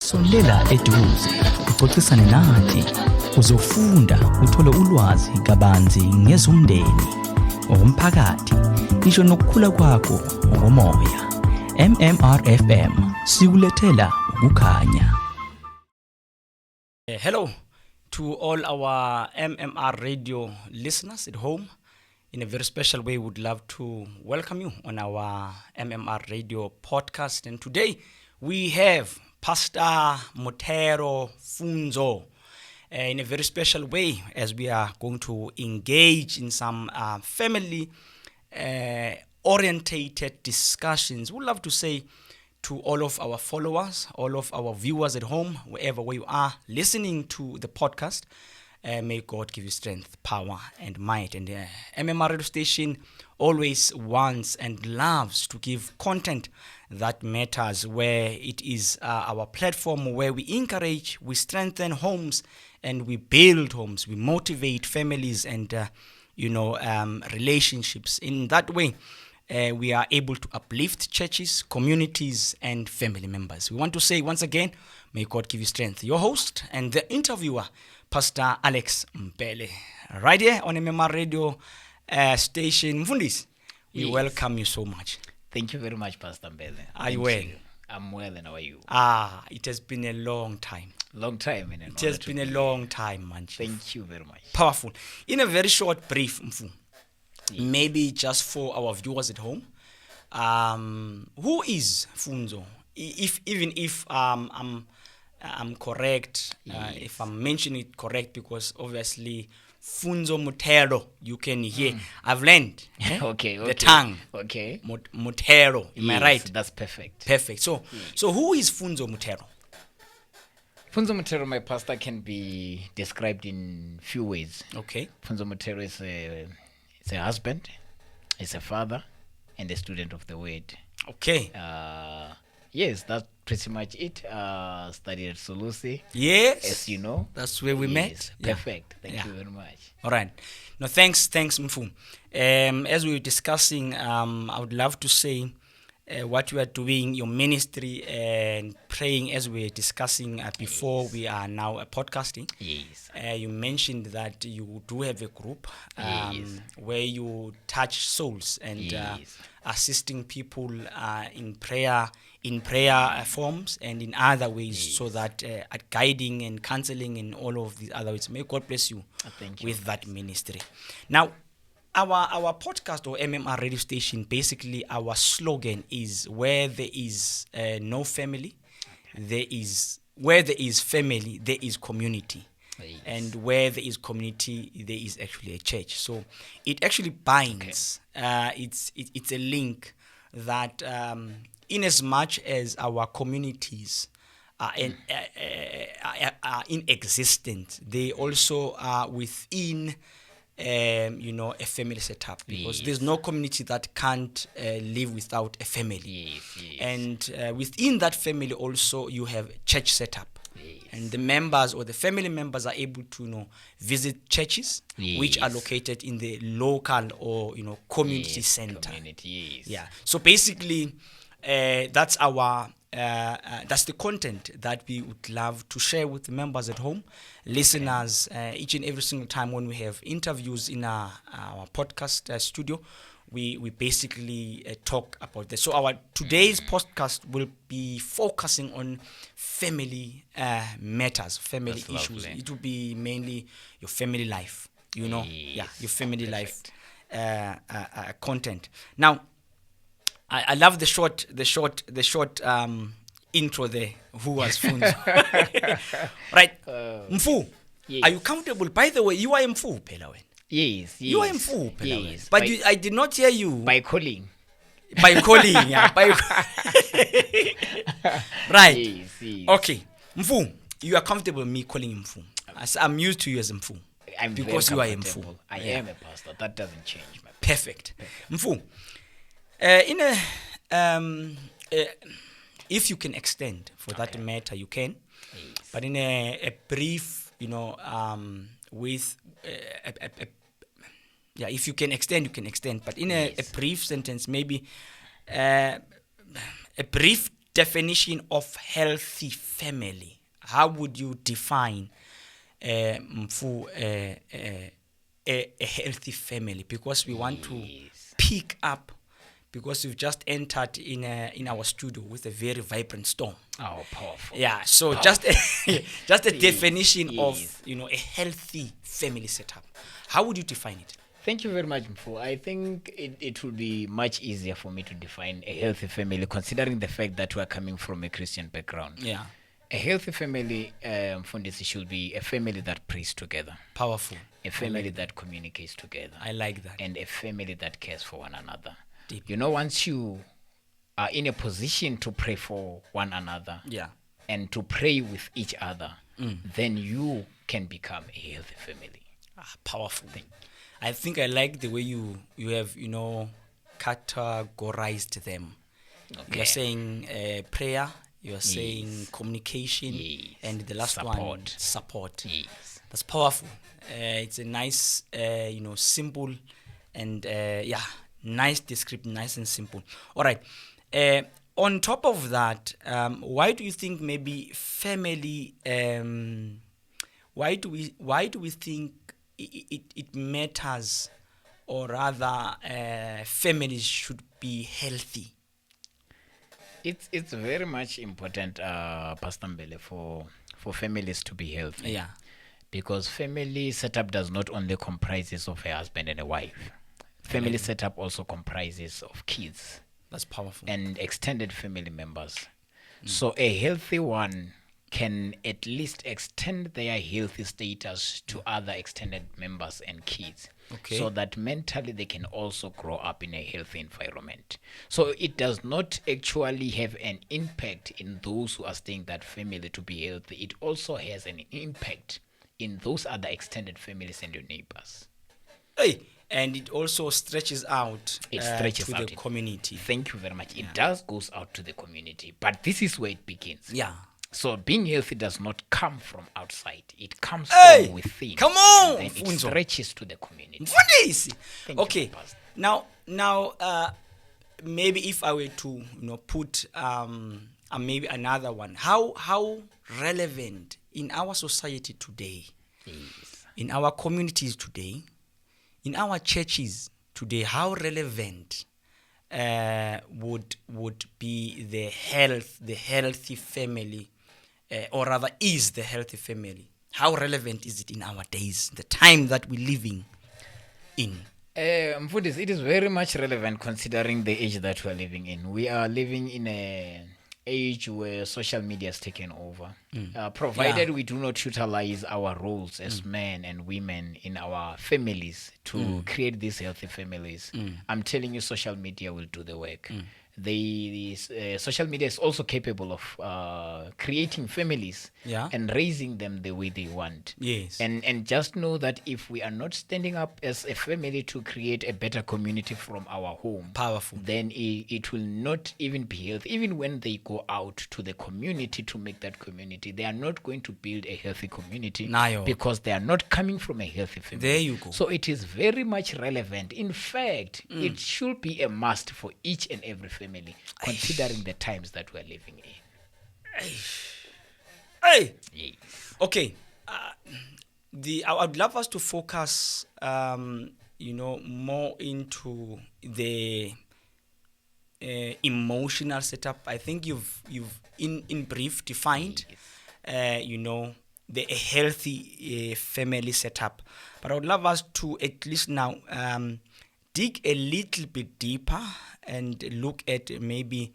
Sondela eduze, uxoxisane nathi, uzofunda uthole ulwazi kabanzi ngezomndeni, umphakathi, ngisho nokukhula kwakho ngomoya. MMR FM sikulethela ukukhanya. Hello to all our MMR Radio listeners at home. In a very special way, we would love to welcome you on our MMR Radio podcast. And today we have Pastor Mbele Funzo in a very special way, as we are going to engage in some family orientated discussions. We'd love to say to all of our followers, all of our viewers at home, wherever you are listening to the podcast, may God give you strength, power, and might. And MMR Radio Station always wants and loves to give content that matters, where it is our platform where we encourage, we strengthen homes, and we build homes, we motivate families and relationships. In that way, we are able to uplift churches, communities, and family members. We want to say once again, may God give you strength. Your host and the interviewer, Pastor Alex Mbele, right here on MMR Radio station. Mfundisi, we welcome you so much. Thank you very much, Pastor Mbele. Are you well? I'm well, and how are you? It has been a long time. Long time, man. It has been a long time, man. Thank you very much. Powerful. In a very short brief, maybe just for our viewers at home, who is Funzo? If I'm correct, if I'm mentioning it correct, because obviously Funzo Mutero, you can hear. I've learned okay. the tongue. Okay. Mutero, am I right? That's perfect. Perfect. So who is Funzo Mutero? Funzo Mutero, my pastor, can be described in few ways. Okay. Funzo Mutero is a husband, is a father, and a student of the word. Okay. Yes, that's pretty much it. Studied at Solusi. Yes. As you know. That's where we met. Perfect. Thank you very much. All right. No, thanks, Mfu. As we were discussing, I would love to say what you are doing, your ministry, and praying as we were discussing before we are now podcasting. Yes. You mentioned that you do have a group where you touch souls and assisting people in prayer forms and in other ways, so that guiding and counseling and all of these other ways. May God bless you with that ministry. Now, our podcast or MMR radio station, basically our slogan is where there is no family, where there is family, there is community. Yes. And where there is community, there is actually a church. So it actually binds. It's a link that in as much as our communities are in existence, they also are within a family setup, because there's no community that can't live without a family. Yes. And within that family also you have church setup. And the members or the family members are able to visit churches which are located in the local or community center. Yeah. So basically that's our that's the content that we would love to share with the members at home, listeners, each and every single time when we have interviews in our podcast studio. We basically talk about this. So our today's podcast will be focusing on family matters, family issues. It will be mainly your family life, your family life content. Now, I love the short intro there. Who was Funzo? Right, Mfu. Yes. Are you comfortable? By the way, you are Mfu, Pelawen. Yes. You are Mfu, Pelawen. Yes. But I did not hear you. By calling, yeah. Right. Yes. Okay. Mfu, you are comfortable with me calling him Mfu. I'm used to you as Mfu. Because you are Mfu. I am a pastor. That doesn't change. Perfect. Mfu, if you can extend, for that matter, you can. Yes. But in a brief, if you can extend, you can extend. But in a brief sentence, maybe a brief definition of healthy family. How would you define Mfu, a healthy family? Because we want to pick up, because we've just entered in our studio with a very vibrant storm. Oh, powerful. Yeah, so just a definition of a healthy family setup. How would you define it? Thank you very much, Mfu. I think it would be much easier for me to define a healthy family, considering the fact that we are coming from a Christian background. Yeah. A healthy family, Mfundisi, should be a family that prays together. Powerful. A family that communicates together. I like that. And a family that cares for one another. Deep. Once you are in a position to pray for one another, yeah, and to pray with each other, then you can become a healthy family. Powerful thing. I think I like the way you have categorized them. Okay. You're saying prayer, you're saying communication, and the last one, support. Yes. That's powerful. It's a nice, simple, and nice description, nice and simple. All right. On top of that, why do you think maybe family? Why do we think it matters, or rather, families should be healthy? It's very much important, Pastor Mbele, for families to be healthy. Yeah. Because family setup does not only comprises of a husband and a wife. Family setup also comprises of kids. That's powerful. And extended family members. So a healthy one can at least extend their healthy status to other extended members and kids. Okay. So that mentally they can also grow up in a healthy environment. So it does not actually have an impact in those who are staying that family to be healthy. It also has an impact in those other extended families and your neighbors. Hey, and it also stretches out to the community. Thank you very much. It does goes out to the community, but this is where it begins. Yeah. So being healthy does not come from outside. It comes from within. Come on, and then it stretches to the community. Okay. Now, maybe if I were to put maybe another one, how relevant in our society today, in our communities today, in our churches today, how relevant would be the healthy family, or rather is the healthy family? How relevant is it in our days, the time that we're living in? Mfundisi, it is very much relevant considering the age that we are living in. We are living in an age where social media has taken over. Provided we do not utilize our roles as men and women in our families to create these healthy families, I'm telling you, social media will do the work. Social media is also capable of creating families and raising them the way they want. Yes. And just know that if we are not standing up as a family to create a better community from our home, powerful, then it will not even be healthy. Even when they go out to the community to make that community, they are not going to build a healthy community because they are not coming from a healthy family. There you go. So it is very much relevant. In fact, it should be a must for each and every family, considering the times that we're living in. Yes. Okay. I would love us to focus, more into the emotional setup. I think you've in brief defined, the healthy family setup. But I would love us to at least now dig a little bit deeper and look at maybe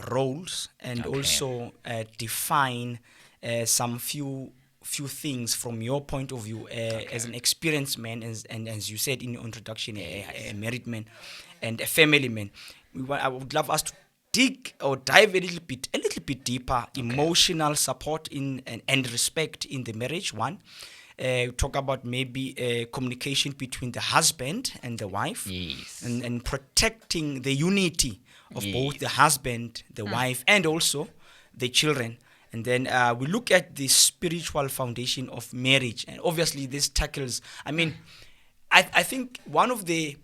roles, and also define some few things from your point of view as an experienced man, and as you said in your introduction, a married man and a family man. I would love us to dig or dive a little bit deeper. Emotional support and respect in the marriage. One. Talk about maybe communication between the husband and the wife, and protecting the unity of both the husband, the wife, and also the children. And then we look at the spiritual foundation of marriage, and obviously this tackles, I think one of the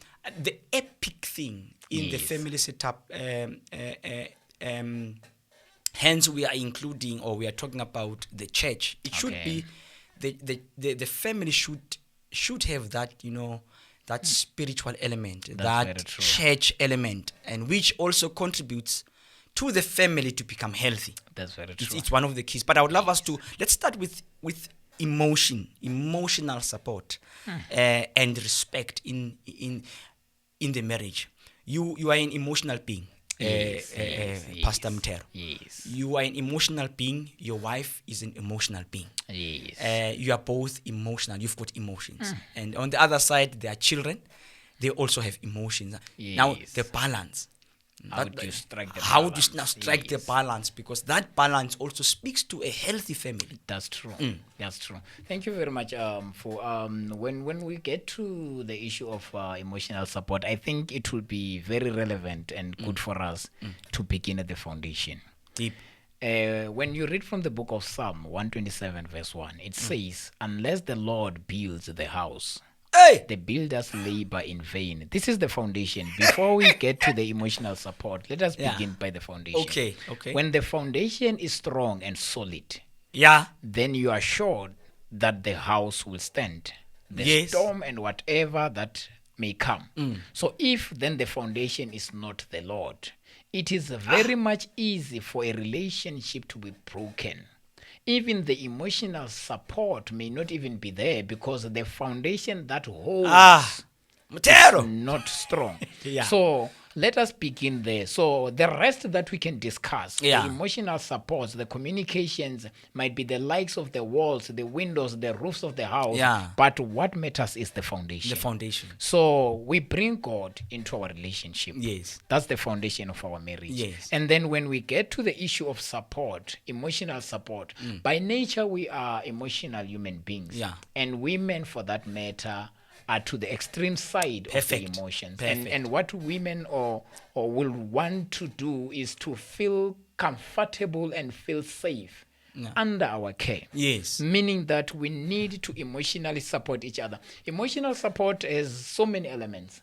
epic thing in the family setup, hence we are including, or we are talking about the church. It should Okay. be the family should have that, that spiritual element, very that true. church element, and which also contributes to the family to become healthy. That's very true. It's one of the keys. But I would love us to, let's start with emotional support, and respect in the marriage. You are an emotional being, Yes, Pastor Mtero. Yes. You are an emotional being. Your wife is an emotional being. Yes. You are both emotional. You've got emotions. And on the other side, there are children. They also have emotions. Now, Yes. the balance. How do you strike the How balance? do you now strike the Yes. balance? Because that balance also speaks to a healthy family. That's true. That's true. Thank you very much for when we get to the issue of emotional support, I think it will be very relevant and good for us to begin at the foundation. Deep. When you read from the book of Psalm 127 verse 1, it says, unless the Lord builds the house, Hey! the builders labor in vain. This is the foundation. Before we get to the emotional support, let us Yeah. begin by the foundation. Okay. When the foundation is strong and solid, Yeah. then you are sure that the house will stand. The Yes. storm and whatever that may come. So if then the foundation is not the Lord, it is very much easy for a relationship to be broken. Even the emotional support may not even be there because the foundation that holds Mtero. not strong. Yeah. So let us begin there. So the rest that we can discuss, Yeah. the emotional supports, the communications might be the likes of the walls, the windows, the roofs of the house. Yeah. But what matters is the foundation. The foundation. So we bring God into our relationship. Yes. That's the foundation of our marriage. Yes. And then when we get to the issue of support, emotional support, by nature we are emotional human beings. Yeah. And women, for that matter, are to the extreme side Perfect. of the emotions. Perfect. And what women or will want to do is to feel comfortable and feel safe under our care. Yes. Meaning that we need to emotionally support each other. Emotional support has so many elements.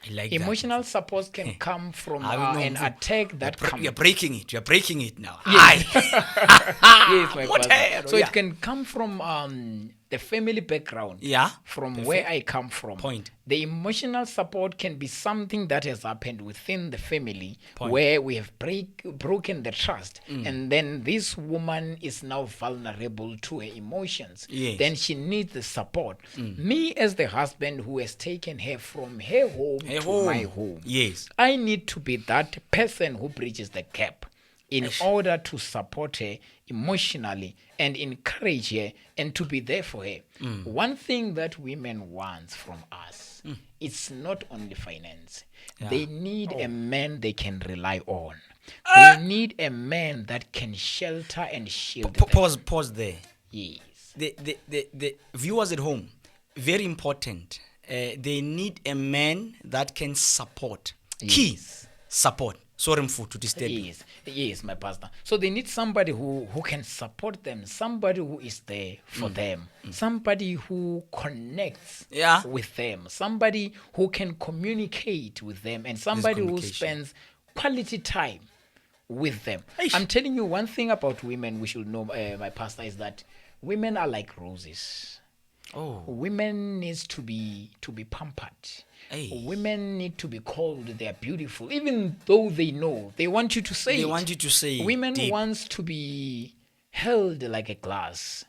I like Emotional support can come from I will know, an attack that comes. You're breaking it. You're breaking it now. Yes. Hi. Yes, my brother. Motero, So yeah. it can come from the family background. Yeah. From Perfect. where I come from. Point. The emotional support can be something that has happened within the family Point. where we have broken the trust. And then this woman is now vulnerable to her emotions. Yes. Then she needs the support. Me as the husband who has taken her from her home Her to home. my home. Yes. I need to be that person who bridges the gap in order to support her emotionally and encourage her and to be there for her. One thing that women want from us, it's not only finance. They need a man they can rely on. They need a man that can shelter and shield them. Pause there. Yes. The viewers at home, very important. They need a man that can support. Key support. Sorry to disturb you. Yes, my pastor. So they need somebody who can support them, somebody who is there for them, somebody who connects with them, somebody who can communicate with them, and somebody who spends quality time with them. Eish. I'm telling you one thing about women we should know, my pastor, is that women are like roses. Oh. Women needs to be pampered. Hey. Women need to be called they are beautiful, even though they know. They want you to say They it. want you to say Women deep. wants to be held like a glass.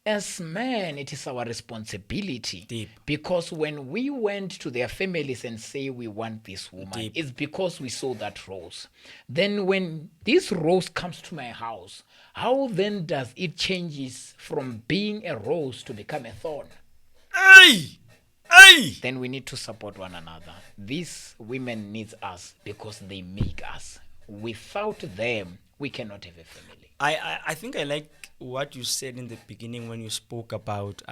As men, it is our responsibility. Deep. Because when we went to their families and say we want this woman, Deep. it's because we saw that rose. Then when this rose comes to my house, how then does it changes from being a rose to become a thorn? Hey! Hey! Then we need to support one another. These women needs us because they make us. Without them, we cannot have a family. I think I like what you said in the beginning when you spoke about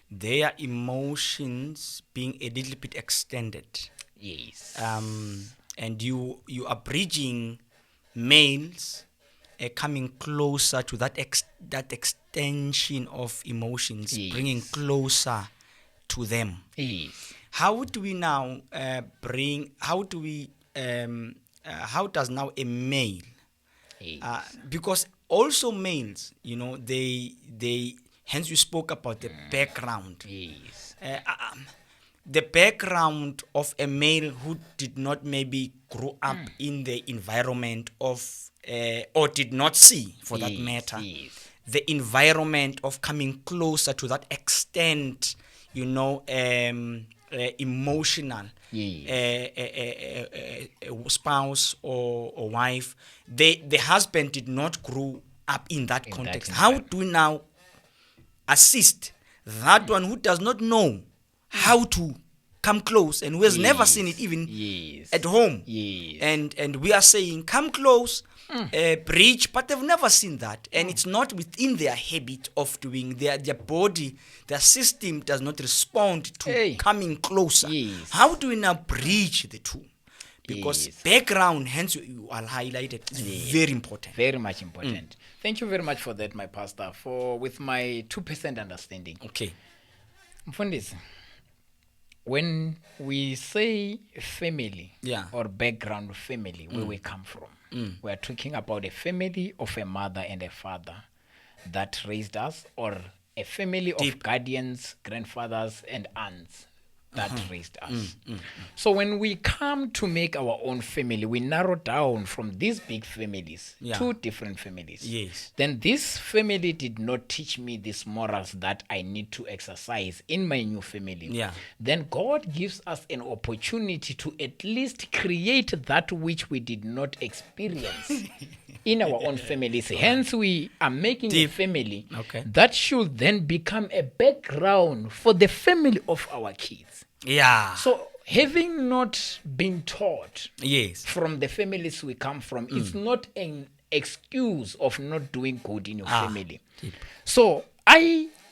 their emotions being a little bit extended. Yes. And you are bridging males coming closer to that extension of emotions, Yes. bringing closer to them. Yes. How do we now how does now a male, Yes. because also males, they hence you spoke about the background. Yes. The background of a male who did not maybe grow up in the environment of, or did not see, for that matter, Yes. the environment of coming closer to that extent, emotional spouse or wife. The husband did not grow up in that context. How do we now assist that one who does not know how to come close and who has never seen it even at home? And we are saying come close, breach, but they've never seen that, and it's not within their habit of doing. Their body, their system does not respond to coming closer. How do we now breach the two? Because background, hence you are highlighted, is very important. Very much important. Thank you very much for that, my pastor, with my 2% understanding. Okay. Mfundisi, when we say family or background family, where we come from, we are talking about a family of a mother and a father that raised us, or a family of guardians, grandfathers, and aunts that raised us. So when we come to make our own family, we narrow down from these big families, 2 different families. Yes. Then this family did not teach me these morals that I need to exercise in my new family. Yeah. Then God gives us an opportunity to at least create that which we did not experience in our own families. Hence, we are making a family that should then become a background for the family of our kids. Yeah. So having not been taught yes from the families we come from, it's not an excuse of not doing good in your family. So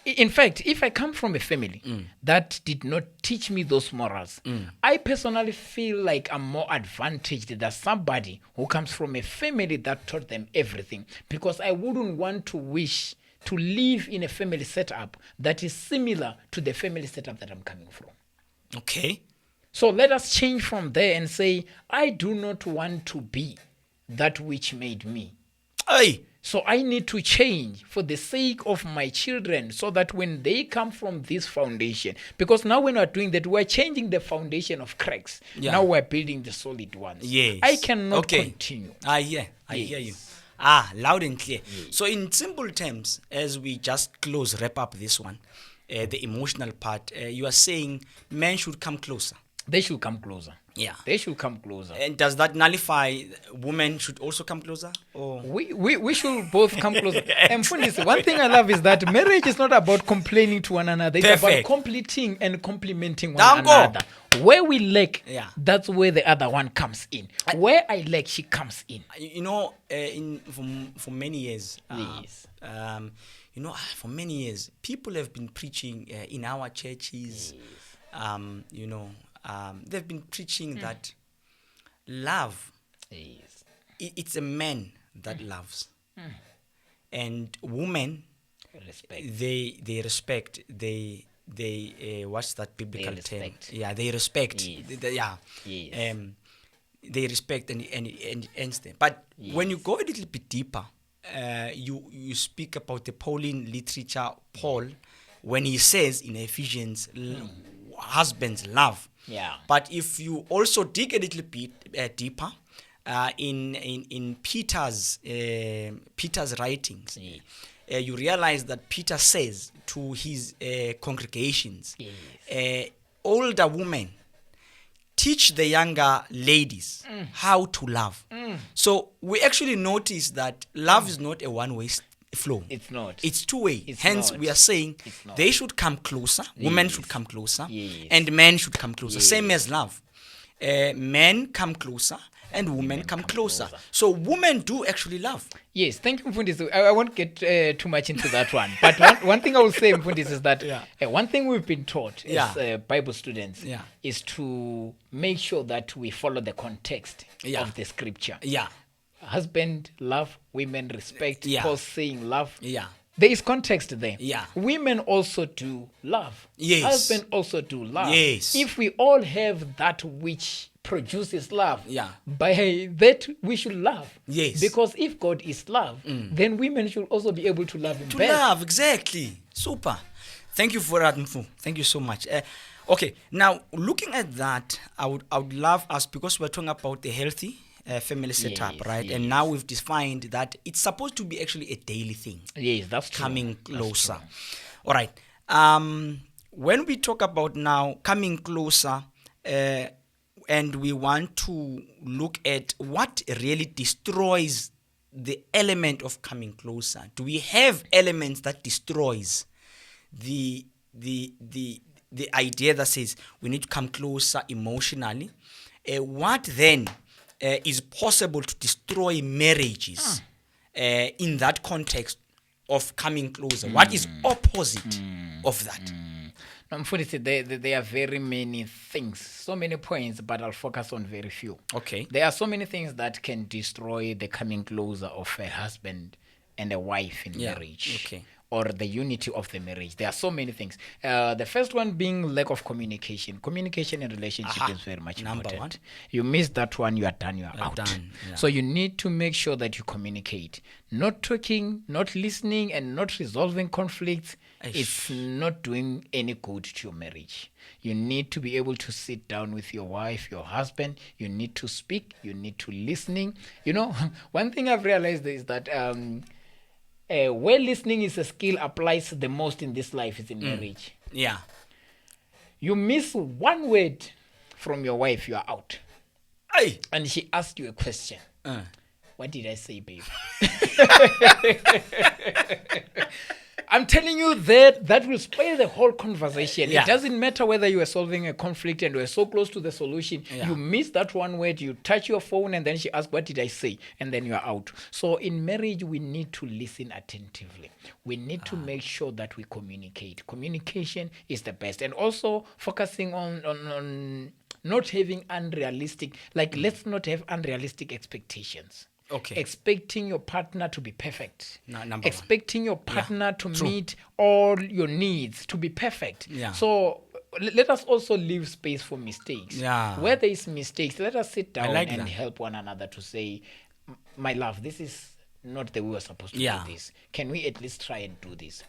in fact, if I come from a family that did not teach me those morals, I personally feel like I'm more advantaged than somebody who comes from a family that taught them everything, because I wouldn't want to wish to live in a family setup that is similar to the family setup that I'm coming from. Okay. So let us change from there and say, I do not want to be that which made me. Hey. So I need to change for the sake of my children, so that when they come from this foundation, because now we're not doing that, we're changing the foundation of cracks. Now we're building the solid ones. Yes. I cannot continue. I hear you. Loud and clear. So in simple terms, as we just wrap up this one, the emotional part, you are saying men should come closer. They should come closer. Yeah. They should come closer. And does that nullify women should also come closer? Or we should both come closer. And Mfundisi, one thing I love is that marriage is not about complaining to one another. It's about completing and complementing one another. Where we lack, that's where the other one comes in. Where I lack, she comes in. For many years, for many years, people have been preaching in our churches. They've been preaching that love, it's a man that loves, and women they respect. They what's that biblical term? Yeah, they respect. They respect and it ends there. But when you go a little bit deeper, you speak about the Pauline literature, Paul, when he says in Ephesians, husbands love. Yeah. But if you also dig a little bit deeper in Peter's writings, you realize that Peter says to his congregations, older women, teach the younger ladies how to love. So we actually notice that love is not a one-way flow. It's not. It's two-way. Hence, we are saying they should come closer. Women should come closer. And men should come closer. Same as love. Men come closer and women come closer. So women do actually love. Yes, thank you, Mfundisi. I won't get too much into that one. But one thing I will say, Mfundisi, is that one thing we've been taught as Bible students is to make sure that we follow the context of the scripture. Husband, love, women, respect. Paul saying love. there is context there. Yeah. Women also do love. Yes. Husband also do love. Yes. If we all have that which produces love, Yeah. by that we should love. Yes. Because if God is love, then women should also be able to love him To back. love, exactly. Super. Thank you for that, Mfu. Thank you so much. Okay, now looking at that, I would love us, because we're talking about the healthy family setup, Yes, right? yes. And now we've defined that it's supposed to be actually a daily thing. Yes, that's true. Coming That's closer. true. All right. When we talk about now coming closer, and we want to look at what really destroys the element of coming closer. Do we have elements that destroys the idea that says we need to come closer emotionally? What then is possible to destroy marriages in that context of coming closer? What is opposite of that? Now, Mfundisi, there are very many things, so many points, but I'll focus on very few. Okay. There are so many things that can destroy the coming closer of a husband and a wife in marriage. Okay. Or the unity of the marriage. There are so many things. The first one being lack of communication. Communication in relationship is very much Number important. one. You miss that one, you are done, you are out. done, yeah. So you need to make sure that you communicate. Not talking, not listening, and not resolving conflicts. It's not doing any good to your marriage. You need to be able to sit down with your wife, your husband. You need to speak. You need to listening. You know, one thing I've realized is that where listening is a skill applies the most in this life is in marriage. Yeah. You miss one word from your wife, you are out. Hey. And she asked you a question. What did I say, babe? I'm telling you that will spoil the whole conversation. Yeah. It doesn't matter whether you are solving a conflict and we're so close to the solution. Yeah. You miss that one word, you touch your phone, and then she asks, what did I say? And then you're out. So in marriage, we need to listen attentively. We need to make sure that we communicate. Communication is the best. And also focusing on not having unrealistic, let's not have unrealistic expectations. Okay. Expecting your partner to be perfect. Number Expecting your partner to meet all your needs, to be perfect. Yeah. So let us also leave space for mistakes. Yeah. Where there is mistakes, let us sit down like and that. help one another to say, my love, this is not the way we're supposed to Yeah. do this. Can we at least try and do this?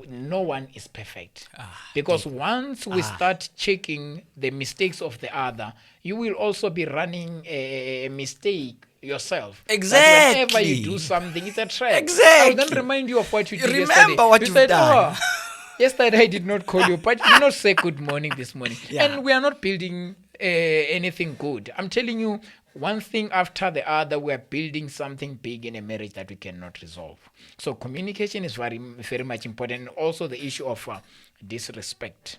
No one is perfect. Because once we start checking the mistakes of the other, you will also be running a mistake yourself. That whenever Exactly. you do something, it's a trap. Exactly. I will then remind you of what you did yesterday. Remember what you you've said, done. Yesterday I did not call you, but you did not say good morning this morning. Yeah. And we are not building anything good. I'm telling you, one thing after the other, we are building something big in a marriage that we cannot resolve. So communication is very, very much important. And also the issue of disrespect.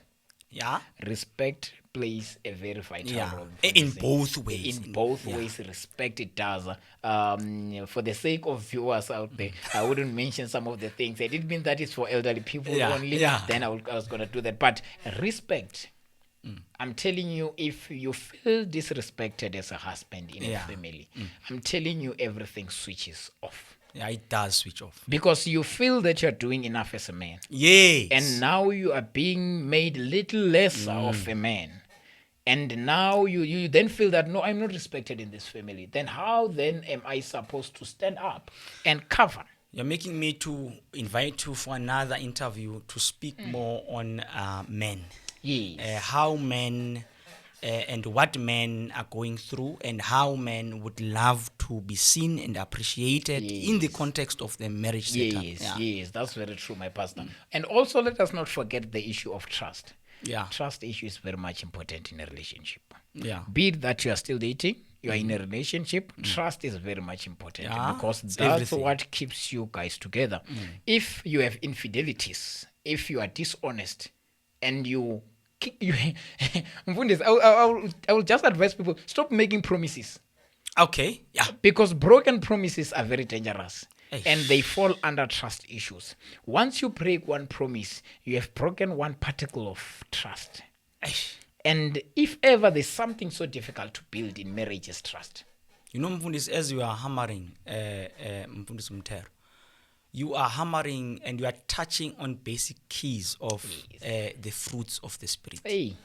Yeah. Respect plays a very vital role. In both ways. In both ways, respect it does. For the sake of viewers out there, I wouldn't mention some of the things. I didn't mean that it's for elderly people only. Yeah. Then I was going to do that. But respect. I'm telling you, if you feel disrespected as a husband in a family, I'm telling you, everything switches off. Yeah, it does switch off. Because you feel that you're doing enough as a man. Yes. And now you are being made little lesser of a man. And now you then feel that, no, I'm not respected in this family. Then how then am I supposed to stand up and cover? You're making me to invite you for another interview to speak more on men. Yes. How men and what men are going through, and how men would love to be seen and appreciated in the context of the marriage setup. Yes, that's very true, my pastor. And also let us not forget the issue of trust. Yeah. Trust issue is very much important in a relationship. Yeah. Be it that you are still dating, you are in a relationship, trust is very much important because it's that's everything. what keeps you guys together. If you have infidelities, if you are dishonest, and Mfundisi, I will just advise people, stop making promises. Okay. Yeah. Because broken promises are very dangerous. Eish. And they fall under trust issues. Once you break one promise, you have broken one particle of trust. Eish. And if ever there's something so difficult to build in marriage is trust. You know, Mfundisi, as you are hammering Mfundisi Mtero, you are hammering and you are touching on basic keys of the fruits of the Spirit. Hey.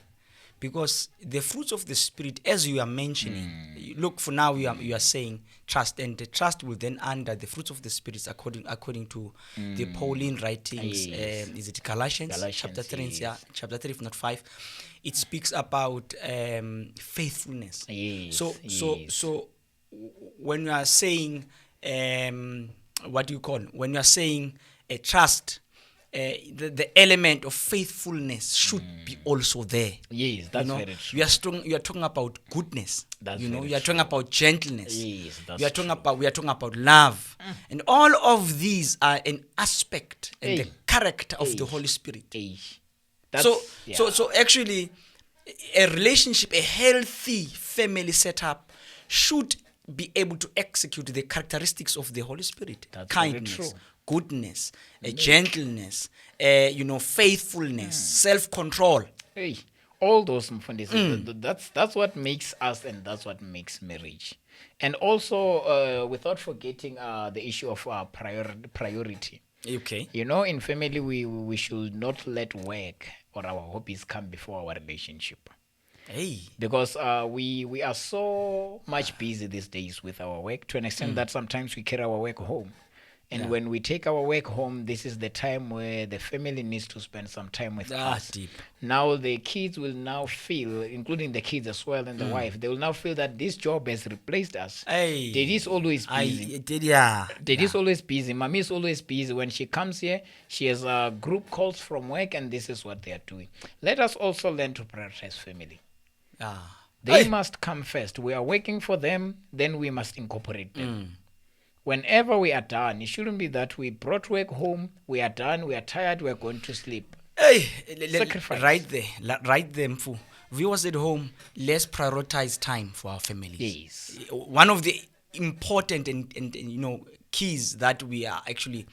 Because the fruits of the Spirit, as you are mentioning, look, for now you are saying trust, and the trust will then under the fruits of the Spirit according to the Pauline writings. Is it Galatians chapter 3, chapter 3, if not 5? It speaks about faithfulness. So when you are saying what do you call? When you are saying trust. The element of faithfulness should be also there. Yes, that's very true. You are talking about goodness. That's you are talking about gentleness. Yes, that's we are talking about love, and all of these are an aspect and the character of the Holy Spirit. So actually, a relationship, a healthy family setup, should be able to execute the characteristics of the Holy Spirit. That's kindness, goodness, gentleness, faithfulness, self-control. Hey, all those Mfundisi, that's what makes us, and that's what makes marriage. And also, without forgetting the issue of priority. Okay. In family, we should not let work or our hobbies come before our relationship. Hey. Because we are so much busy these days with our work, to an extent that sometimes we carry our work home. And when we take our work home, this is the time where the family needs to spend some time with us. Deep. Now the kids will now feel, including the kids as well and the wife, they will now feel that this job has replaced us. Hey. Daddy is always busy. Daddy is always busy. Mommy is always busy. When she comes here, she has group calls from work, and this is what they are doing. Let us also learn to prioritize family. They must come first. We are working for them, then we must incorporate them. Whenever we are done, it shouldn't be that we brought work home, we are done, we are tired, we are going to sleep. Sacrifice. Right there, Mfu. Viewers at home, let's prioritize time for our families. Yes. One of the important and keys that we are actually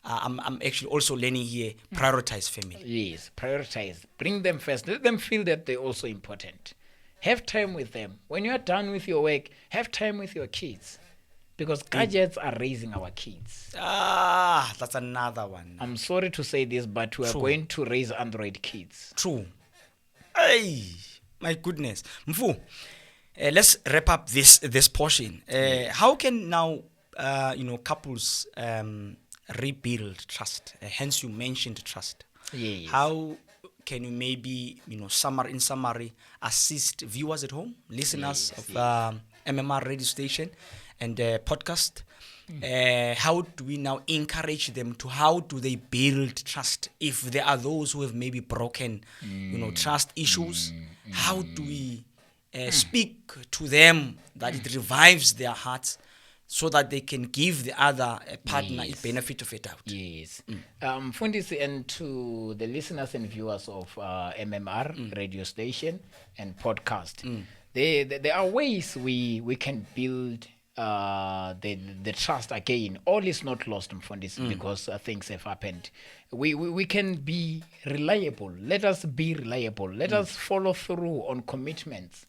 I'm actually also learning here, prioritize family. Yes, prioritize. Bring them first. Let them feel that they're also important. Have time with them. When you are done with your work, have time with your kids. Because gadgets are raising our kids. That's another one. I'm sorry to say this, but we are going to raise Android kids. True. Hey, my goodness. Mfu, let's wrap up this portion. How can now, couples rebuild trust? Hence, you mentioned trust. Yes. How can you maybe, summary, assist viewers at home, listeners of MMR Radio Station and podcast? How do we now encourage them to, how do they build trust if there are those who have maybe broken trust issues? How do we speak to them that it revives their hearts so that they can give the other partner a benefit of a doubt? Yes. Fundisi, and to the listeners and viewers of MMR Radio Station and podcast, there are ways we can build the trust again. All is not lost, Mfundisi, because things have happened. We can be reliable. Let us be reliable. Let us follow through on commitments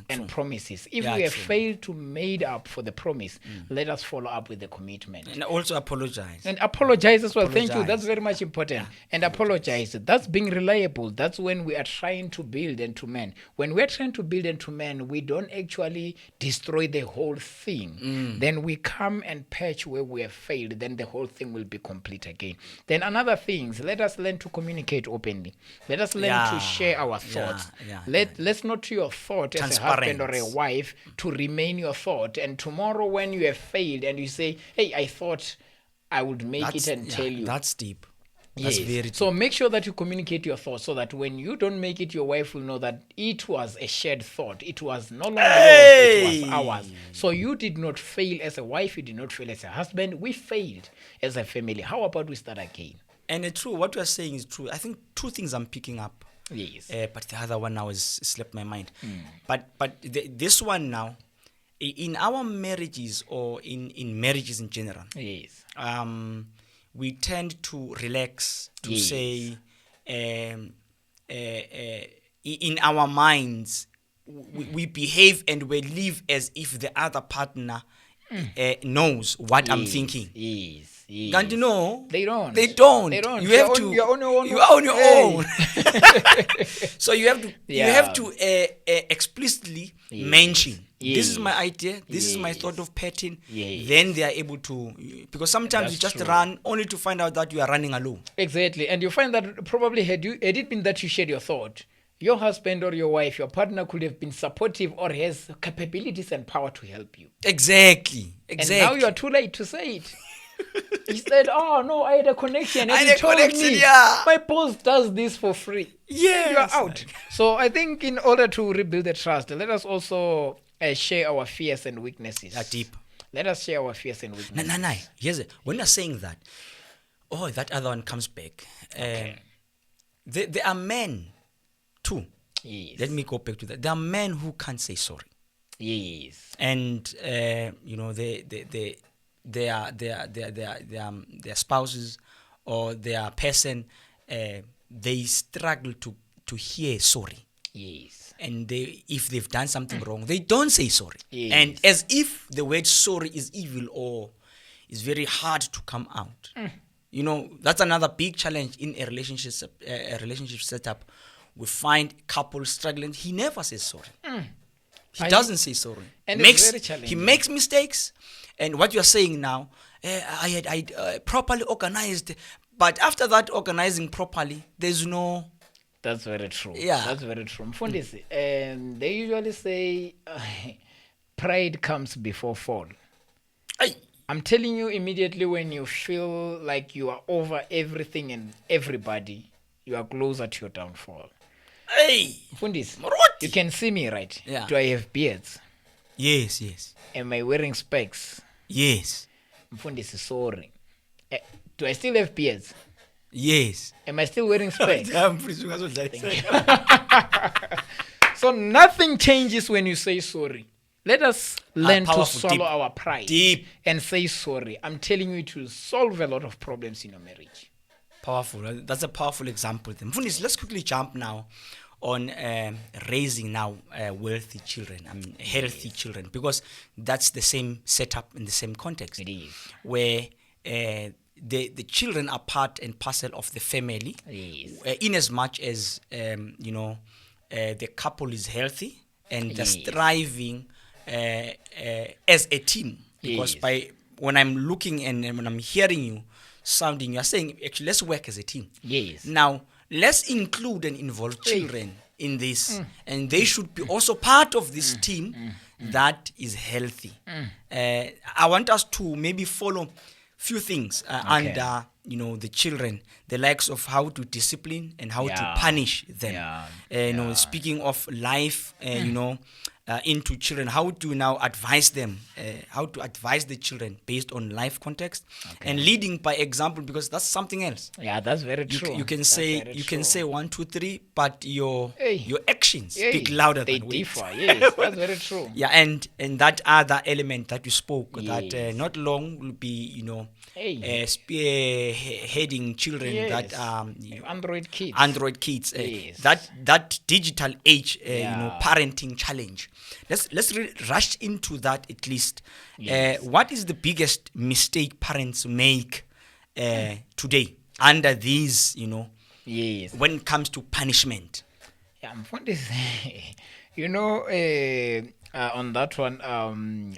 and promises. If we have failed to made up for the promise, let us follow up with the commitment. And also apologize. And apologize as well. Thank you. That's very much important. And apologize. That's being reliable. That's when we are trying to build and to mend. When we're trying to build and to mend, we don't actually destroy the whole thing. Then we come and patch where we have failed. Then the whole thing will be complete again. Then another things, let us learn to communicate openly. Let us learn to share our thoughts. Let's not to your thought as a husband or a wife to remain your thought. And tomorrow when you have failed and you say, hey, I thought I would make it and tell you. That's deep. That's very deep. So make sure that you communicate your thoughts so that when you don't make it, your wife will know that it was a shared thought. It was no longer yours, it was ours. So you did not fail as a wife. You did not fail as a husband. We failed as a family. How about we start again? And true, what you are saying is true. I think two things I'm picking up. Yes. But the other one now has slipped my mind. But this one now, in our marriages or in marriages in general, yes, we tend to relax, to say, in our minds, we behave and we live as if the other partner knows what I'm thinking. Yes. Can't you know? They don't. They don't. They don't. You have to. You're on your own. You are on your own. So you have to. Yeah. You have to explicitly mention. This is my idea. This is my thought of pattern. Then they are able to, because sometimes you just run only to find out that you are running alone. Exactly, and you find that probably had it been that you shared your thought, your husband or your wife, your partner could have been supportive or has capabilities and power to help you. Exactly. And now you are too late to say it. He said, "Oh no, I had a connection. And he told me, my boss does this for free." Yes. You are out. So I think in order to rebuild the trust, let us also share our fears and weaknesses. Deep. Let us share our fears and weaknesses. No. Here's it. When you're saying that, that other one comes back. There are men too. Yes. Let me go back to that. There are men who can't say sorry. Yes. And their spouses or their person, they struggle to hear sorry. Yes. And if they've done something wrong, they don't say sorry. Yes. And as if the word sorry is evil or is very hard to come out. That's another big challenge in a relationship setup. We find couples struggling. He never says sorry. He doesn't say sorry. And it's very challenging. He makes mistakes. And what you're saying now, I properly organized. But after that organizing properly, there's no... That's very true. Yeah. That's very true. Mfundisi, they usually say pride comes before fall. I'm telling you, immediately when you feel like you are over everything and everybody, you are closer to your downfall. Mfundisi, you can see me, right? Yeah. Do I have beards? Yes. Am I wearing specs? Yes. Mfundisi, sorry. Do I still have beards? Yes. Am I still wearing specs? So nothing changes when you say sorry. Let us learn to swallow our pride and say sorry. I'm telling you, it will solve a lot of problems in your marriage. Powerful. That's a powerful example. Let's quickly jump now on raising now wealthy children, healthy children, because that's the same setup in the same context. It is. Where the children are part and parcel of the family. Yes. In as much as the couple is healthy and they're striving as a team. Because when I'm looking and when I'm hearing you sounding, you're saying, actually, let's work as a team. Yes. Now, let's include and involve children in this. And they should be also part of this team that is healthy. I want us to maybe follow few things under the children, the likes of how to discipline and how to punish them. Speaking of life, into children, how to now advise them, how to advise the children based on life context and leading by example, because that's something else. Yeah, that's very true. You can say can say 1, 2, 3, but your actions speak louder they than differ. words. Yes, that's very true. Yeah, and that other element that you spoke, that not long will be spearheading children that Android kids. That digital age, parenting challenge. Let's rush into that at least. What is the biggest mistake parents make today under these, when it comes to punishment? Yeah, I'm fond of on that one,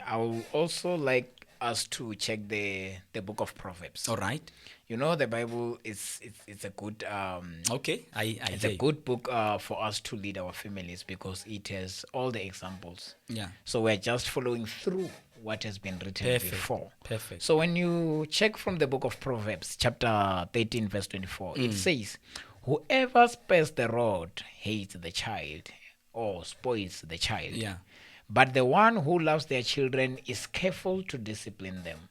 I would also like us to check the book of Proverbs. All right. The Bible it's a good it's a good book for us to lead our families, because it has all the examples. Yeah. So we're just following through what has been written before. Perfect. So when you check from the book of Proverbs, chapter 13, verse 24, it says, "Whoever spares the rod hates the child or spoils the child. Yeah. But the one who loves their children is careful to discipline them."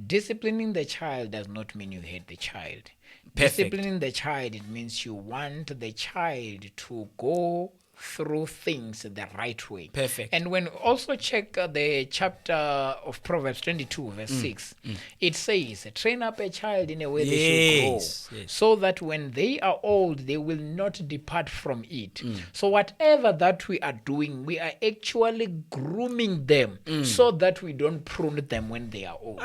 Disciplining the child does not mean you hate the child. Perfect. Disciplining the child, it means you want the child to go through things the right way. Perfect. And when also check the chapter of Proverbs 22 verse 6, it says, train up a child in a way they should grow, so that when they are old, they will not depart from it. So whatever that we are doing, we are actually grooming them so that we don't prune them when they are old.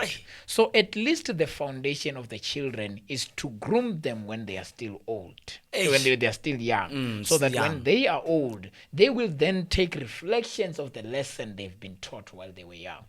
So at least the foundation of the children is to groom them when they are still old, when they are still young, so that when they are old, they will then take reflections of the lesson they've been taught while they were young.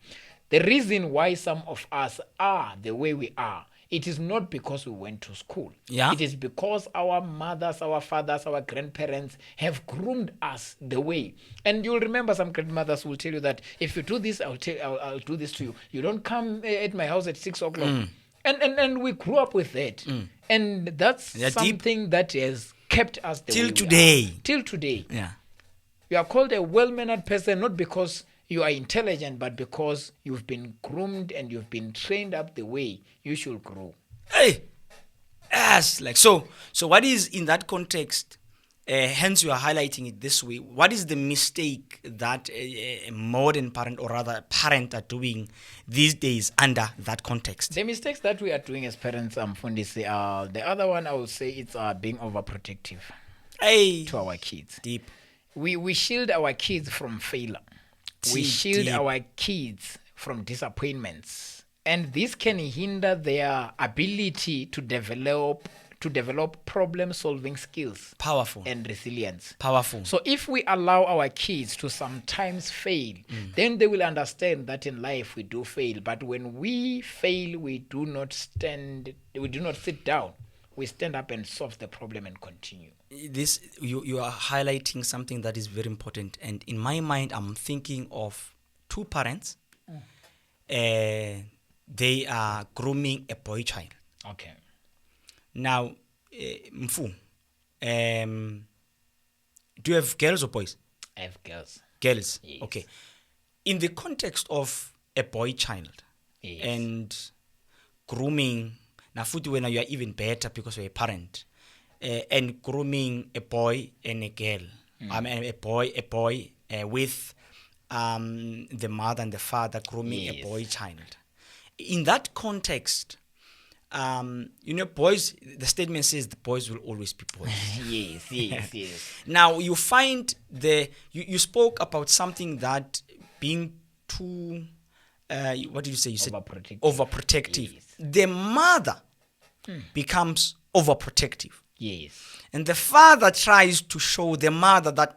The reason why some of us are the way we are, it is not because we went to school. It is because our mothers, our fathers, our grandparents have groomed us the way. And you'll remember some grandmothers will tell you that if you do this, I'll do this to you. You don't come at my house at 6 o'clock. And we grew up with that. And that's something that has kept us the way we are. Till today. Yeah. You are called a well-mannered person not because you are intelligent, but because you've been groomed and you've been trained up the way you should grow. Yes, like so what is in that context, hence you are highlighting it this way, what is the mistake that a modern parent, or rather parent, are doing these days under that context? The mistakes that we are doing as parents, Fundisi, the other one I would say it's being overprotective to our kids. Deep. We shield our kids from failure. We shield our kids from disappointments. And this can hinder their ability to develop problem-solving skills. Powerful. And resilience. Powerful. So if we allow our kids to sometimes fail, then they will understand that in life we do fail. But when we fail, we do not sit down. We stand up and solve the problem and continue. This you are highlighting something that is very important, and in my mind I'm thinking of two parents. They are grooming a boy child. Okay. Now, Mfu, do you have girls or boys? I have girls. Girls. Yes. Okay. In the context of a boy child, and grooming, now when you are even better because you're a parent, and grooming a boy and a girl. I mean a boy with the mother and the father grooming a boy child. In that context, boys, the statement says the boys will always be boys. Yes. Now you find you spoke about something that being too what did you say? You said overprotective. Yes. The mother becomes overprotective. Yes. And the father tries to show the mother that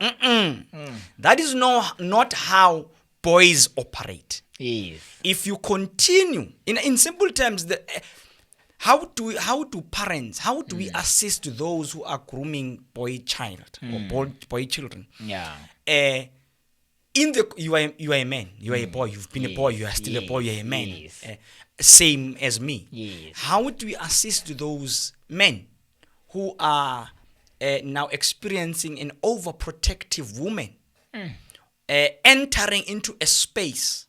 that is not how boys operate. Yes. If you continue, in simple terms, how do parents, how do we assist those who are grooming boy child or boy children? Yeah. You are a man, you are a boy, you've been a boy, you are still a boy, you are a man. Yes. Same as me. Yes. How do we assist those men who are now experiencing an overprotective woman entering into a space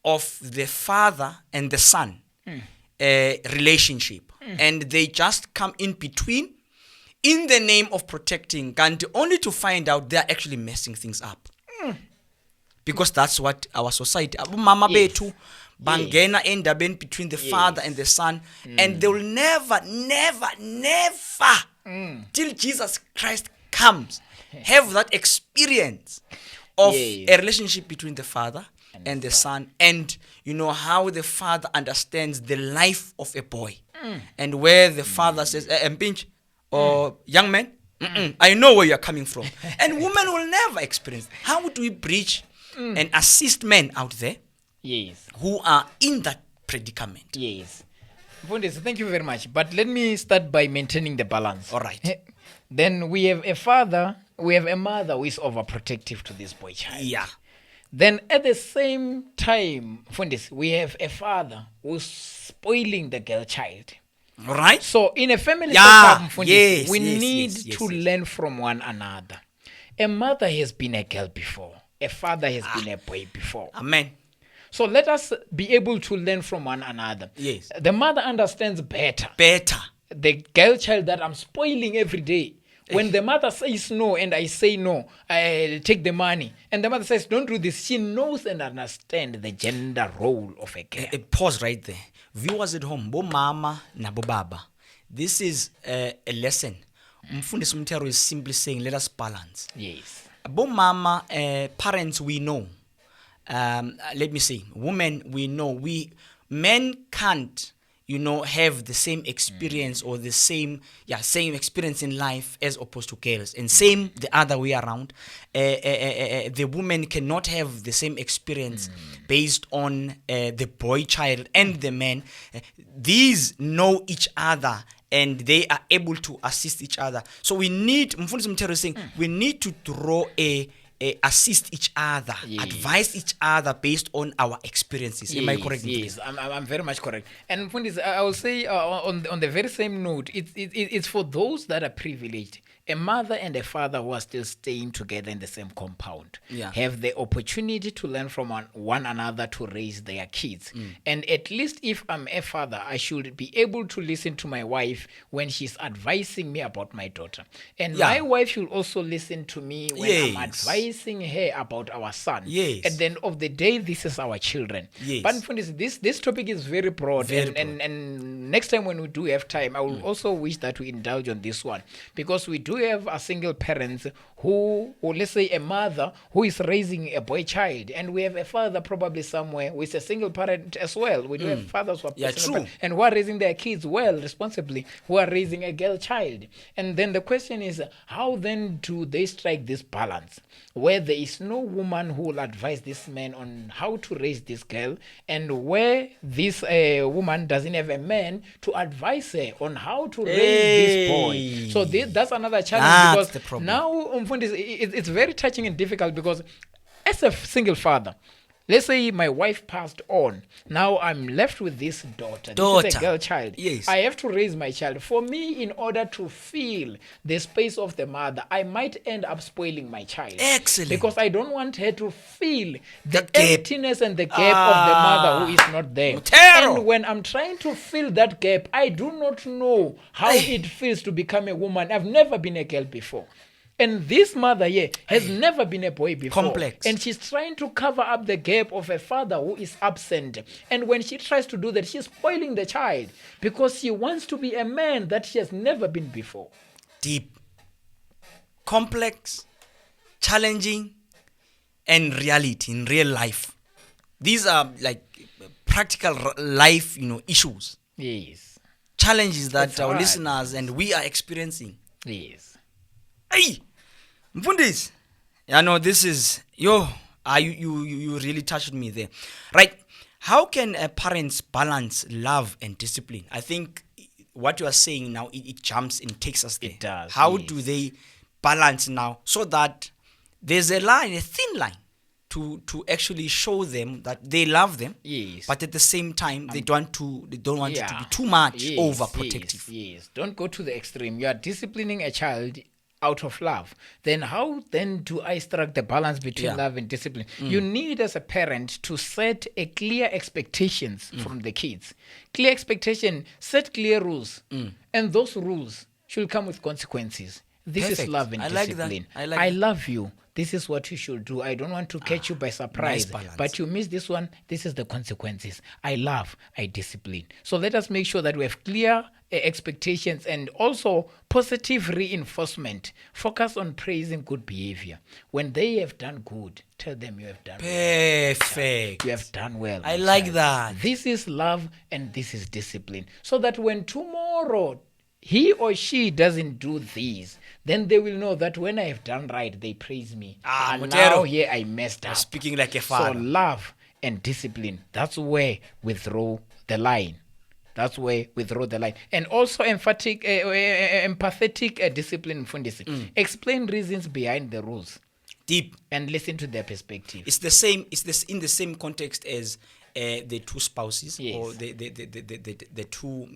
of the father and the son relationship, and they just come in between in the name of protecting, and only to find out they're actually messing things up? Because that's what our society, mama betu bangena endabeni between the father and the son, and they will never till Jesus Christ comes have that experience of a relationship between the father and the son, and how the father understands the life of a boy, and where the father says, Mpinch, or young man, I know where you're coming from. And women will never experience. How do we bridge and assist men out there who are in that predicament? Yes. Fundis, thank you very much. But let me start by maintaining the balance. All right. Then we have a mother who is overprotective to this boy child. Yeah. Then at the same time, Fundis, we have a father who's spoiling the girl child. All right. So in a family setup, Fundis, we need to learn from one another. A mother has been a girl before. A father has been a boy before. Amen. So let us be able to learn from one another. Yes. The mother understands better. Better. The girl child that I'm spoiling every day. When the mother says no and I say no, I take the money, and the mother says don't do this, she knows and understands the gender role of a girl. Pause right there. Viewers at home, bo mama na bo baba. This is a lesson. Mfundisi Mtero is simply saying, let us balance. Yes. Bo mama, parents we know. Let me say, women we know. Men can't, have the same experience or the same experience in life as opposed to girls, and same the other way around. The woman cannot have the same experience based on the boy child and the man. These know each other and they are able to assist each other. So we need, Mfundisi Mtero is saying, we need to draw assist each other, advise each other based on our experiences. Am I correct? Yes, I'm very much correct. And Mfundisi, I will say on the very same note, it's for those that are privileged. A mother and a father who are still staying together in the same compound have the opportunity to learn from one another to raise their kids. And at least if I'm a father, I should be able to listen to my wife when she's advising me about my daughter. And my wife should also listen to me when I'm advising her about our son. At the end of the day, this is our children. But this topic is very broad. And next time when we do have time, I will also wish that we indulge on this one, because we do have a single parent who, or let's say a mother who is raising a boy child, and we have a father probably somewhere who is a single parent as well. We do have fathers who are single and who are raising their kids well, responsibly, who are raising a girl child. And then the question is, how then do they strike this balance where there is no woman who will advise this man on how to raise this girl, and where this woman doesn't have a man to advise her on how to raise this boy? So that's another challenge, because now it's very touching and difficult, because as a single father, let's say my wife passed on, now I'm left with this daughter. This is a girl child. I have to raise my child. For me, in order to fill the space of the mother, I might end up spoiling my child. Excellent. Because I don't want her to feel the emptiness and the gap of the mother who is not there. And when I'm trying to fill that gap, I do not know how it feels to become a woman. I've never been a girl before. And this mother here has never been a boy before. Complex. And she's trying to cover up the gap of a father who is absent. And when she tries to do that, she's spoiling the child, because she wants to be a man that she has never been before. Deep, complex, challenging, and reality in real life. These are like practical life, issues. Yes. Challenges that our listeners and we are experiencing. Yes. Hey, Mfundisi, this is you really touched me there, right? How can parents balance love and discipline? I think what you are saying now, it jumps and takes us there. It does. How do they balance now, so that there's a thin line to actually show them that they love them, but at the same time they don't want it to be too much overprotective. Yes, don't go to the extreme. You are disciplining a child out of love. Then how then do I strike the balance between love and discipline? You need, as a parent, to set a clear expectations from the kids. Clear expectation, set clear rules. And those rules should come with consequences. This is love and discipline. I love you. This is what you should do. I don't want to catch you by surprise. Nice, but you miss this one. This is the consequences. I love, I discipline. So let us make sure that we have clear expectations and also positive reinforcement. Focus on praising good behavior. When they have done good, tell them you have done perfect. You have done well. I like that. This is love and this is discipline. So that when tomorrow he or she doesn't do these, then they will know that when I have done right, they praise me. And now here I messed up. Speaking like a father. So love and discipline, that's where we throw the line. And also empathetic discipline. Explain reasons behind the rules. Deep. And listen to their perspective. It's the same. It's in the same context as the two spouses or the two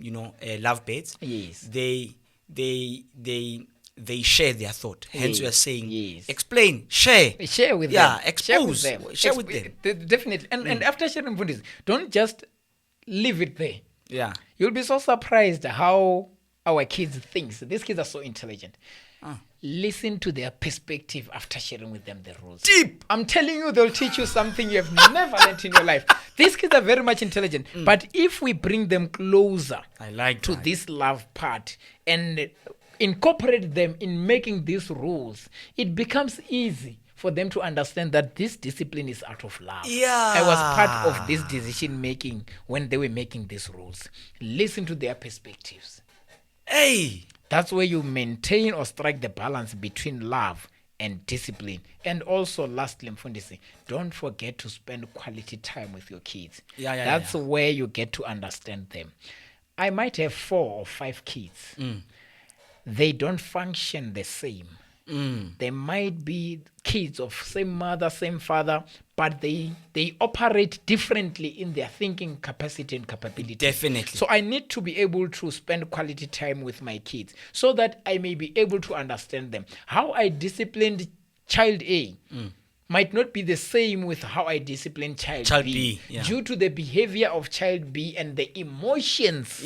lovebirds. Yes. They share their thought. Hence, we are saying, explain, share with them. Expose, share with them. Definitely. And after sharing Mfundisi, don't just leave it there. Yeah, you'll be so surprised how our kids think. These kids are so intelligent. Listen to their perspective after sharing with them the rules. Deep. I'm telling you, they'll teach you something you have never learned in your life. These kids are very much intelligent. But if we bring them closer to this love part and incorporate them in making these rules, it becomes easy for them to understand that this discipline is out of love. Yeah. I was part of this decision making when they were making these rules. Listen to their perspectives. Hey. That's where you maintain or strike the balance between love and discipline. And also, lastly, Mfundisi, don't forget to spend quality time with your kids. That's where you get to understand them. I might have 4 or 5 kids. They don't function the same. They might be kids of same mother, same father, but they operate differently in their thinking capacity and capability. Definitely. So I need to be able to spend quality time with my kids so that I may be able to understand them. How I disciplined child A might not be the same with how I discipline child B due to the behavior of child B and the emotions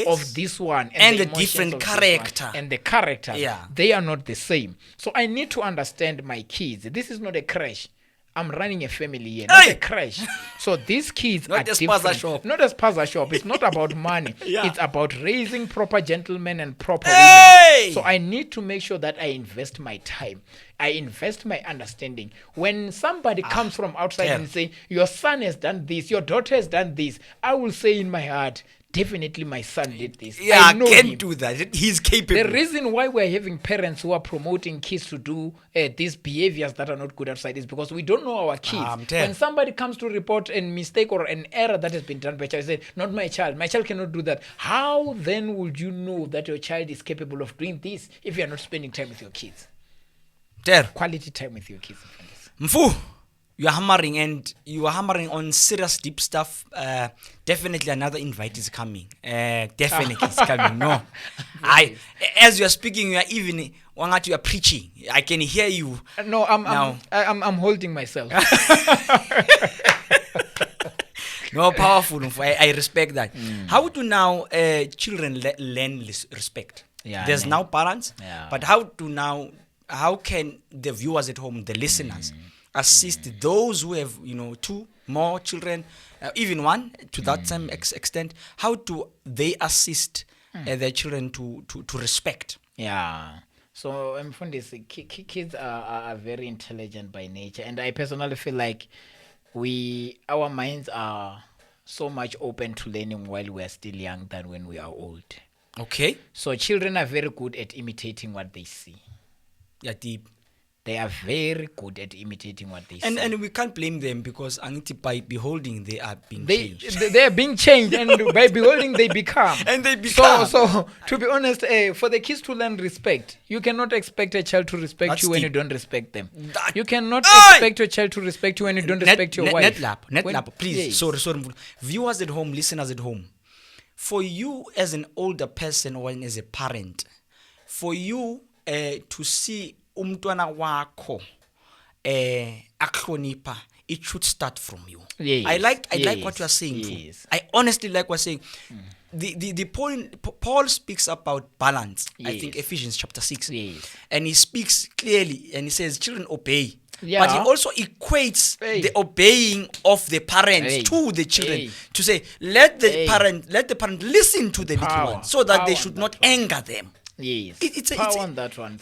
of this one and the different character and the character. They are not the same. So I need to understand my kids. This is not a crash. I'm running a family here, not a crash. So these kids not are as different. Not as spaza shop. It's not about money. It's about raising proper gentlemen and proper women. So I need to make sure that I invest my time. I invest my understanding. When somebody comes from outside and say, your son has done this, your daughter has done this, I will say in my heart, definitely my son did this. I know can do that. He's capable. The reason why we're having parents who are promoting kids to do these behaviors that are not good outside is because we don't know our kids. When somebody comes to report a mistake or an error that has been done by a child, say, not my child. My child cannot do that. How then would you know that your child is capable of doing this if you are not spending time with your kids? Quality time with your kids. Mfu, you are hammering on serious deep stuff. Definitely another invite is coming. Definitely it's coming. No, as you are speaking, you are even you are preaching. I can hear you. No, I'm holding myself. No, powerful. I respect that. How do now children learn respect? There's now parents, but how can the viewers at home, the listeners, assist those who have 2 more children, even 1 to that same extent? How do they assist their children to respect? So kids are very intelligent by nature, and I personally feel like our minds are so much open to learning while we are still young than when we are old. Okay. So children are very good at imitating what they see. Deep. They are very good at imitating what they see. And we can't blame them because by beholding they are being changed. They are being changed, and by beholding they become. And they become. So to be honest, for the kids to learn respect, you cannot expect a child to respect you when you don't respect them. You cannot expect your child to respect you when you don't respect your wife. Netlap, please. Sorry. Viewers at home, listeners at home. For you as an older person or as a parent, for you to see umntwana wakho aklonipa, it should start from you. I like what you are saying. I honestly like what you're saying. The point Paul speaks about balance. I think Ephesians chapter 6. And he speaks clearly and he says children obey. But he also equates the obeying of the parents to the children to say let the parent listen to the little ones so that they should not anger them. It's power on that one.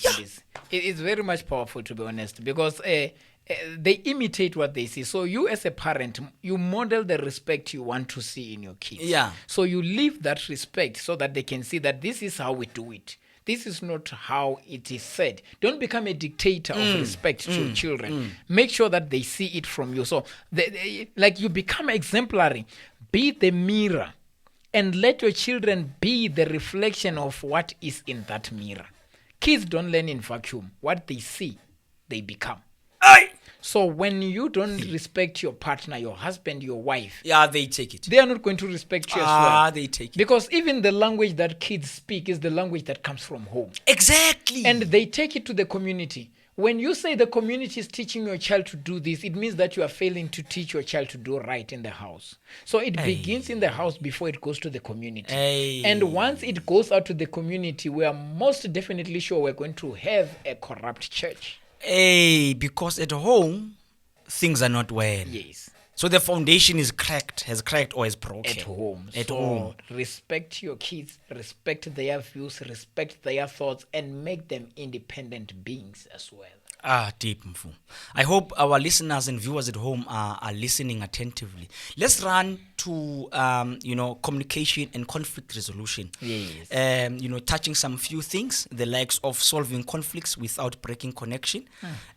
It's very much powerful, to be honest, because they imitate what they see. So you as a parent, you model the respect you want to see in your kids. So you live that respect so that they can see that this is how we do it. This is not how it is said. Don't become a dictator of respect to your children. Make sure that they see it from you. So like you become exemplary. Be the mirror. And let your children be the reflection of what is in that mirror. Kids don't learn in vacuum. What they see, they become. So when you don't respect your partner, your husband, your wife, they take it. They are not going to respect you as well. They take it. Because even the language that kids speak is the language that comes from home. Exactly. And they take it to the community. when you say the community is teaching your child to do this, it means that you are failing to teach your child to do right in the house. So it begins in the house before it goes to the community. And once it goes out to the community, we are most definitely sure we're going to have a corrupt church. Because at home, things are not well. Yes. So the foundation has cracked or is broken. At home. At so home. Respect your kids, respect their views, respect their thoughts, and make them independent beings as well. Deep Mfu. I hope our listeners and viewers at home are listening attentively. Let's run to communication and conflict resolution. Yes. Touching some few things, the likes of solving conflicts without breaking connection,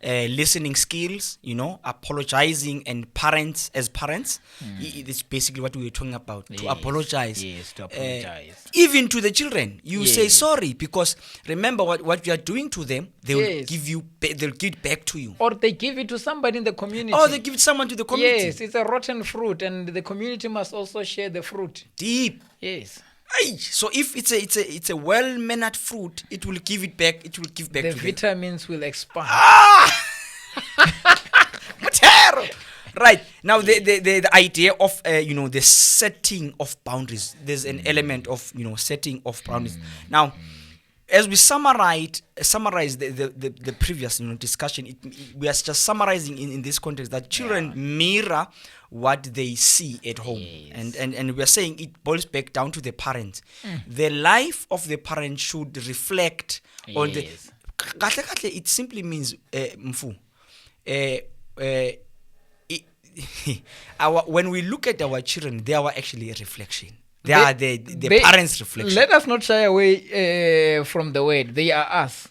listening skills, apologizing, and parents. It's basically what we were talking about. Yes. To apologize. Yes, to apologize. Even to the children, you say Yes. sorry, because remember what you are doing to them. They will Yes. they'll give it back to you. Or they give it to somebody in the community. Or they give it someone to the community. Yes, it's a rotten fruit, and the community must also share the fruit. Deep. Yes. So if it's a well-mannered fruit, it will give it back. It will give back The to vitamins will expand. them. Right now, the idea of the setting of boundaries. There's an element of setting of boundaries. Now, as we summarize the previous discussion, we are just summarizing in this context that children mirror what they see at home. Yes. And we are saying it boils back down to the parents. The life of the parent should reflect on the Yes. it simply means Mfu. When we look at our children, they are actually a reflection. They are the parents' reflection. Let us not shy away from the word. They are us.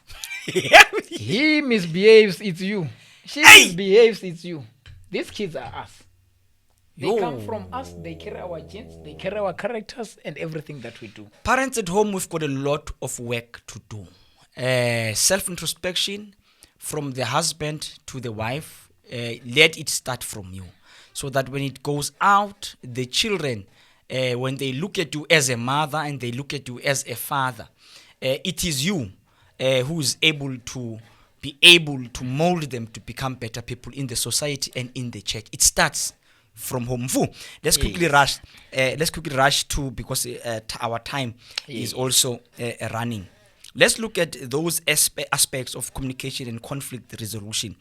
He misbehaves, it's you. She misbehaves, it's you. These kids are us. They come from us. They carry our genes. They carry our characters and everything that we do. Parents at home, we've got a lot of work to do. Self-introspection from the husband to the wife. Let it start from you, so that when it goes out, the children, when they look at you as a mother and they look at you as a father, it is you who's able to mold them to become better people in the society and in the church. It starts from home. Let's quickly rush to, because our time is also running. Let's look at those aspects of communication and conflict resolution,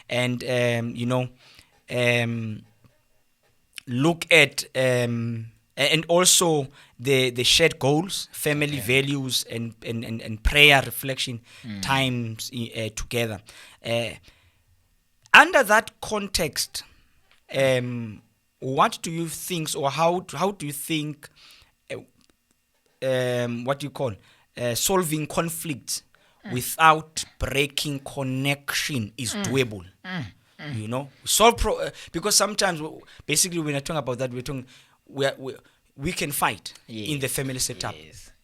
and look at and also the shared goals, family values, and prayer reflection times together. Under that context, what do you think, or how do you think what you call solving conflict without breaking connection is doable? Because sometimes, basically, when I talk about that, we're talking we can fight in the family setup,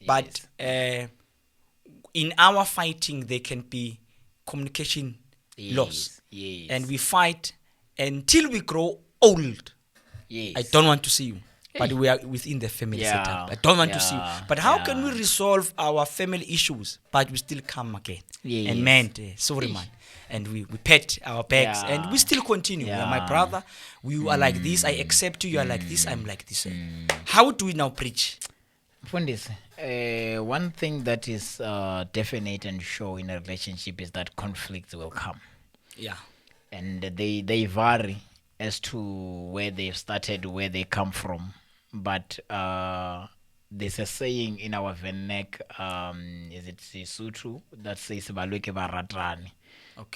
but in our fighting there can be communication loss, and we fight until we grow old. I don't want to see you, but we are within the family setup. I don't want to see you, but how can we resolve our family issues but we still come again and man, sorry man, and we pat our backs and we still continue. You are my brother, we are like this, I accept you, you are like this, I'm like this. How do we now preach? Fundis, one thing that is definite and sure in a relationship is that conflicts will come. And they vary as to where they've started, where they come from. But there's a saying in our vernac, is it Sotho, that says balweke ba ratane.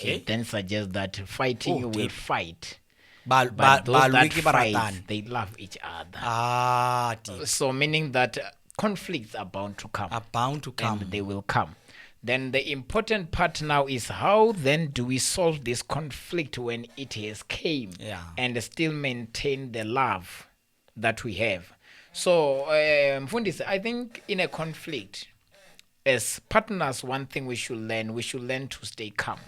It then suggests that fighting will fight. But those that fight, they love each other. So meaning that conflicts are bound to come. And they will come. Then the important part now is how then do we solve this conflict when it has came and still maintain the love that we have. So, Mfundisi, I think in a conflict, as partners, one thing we should learn to stay calm.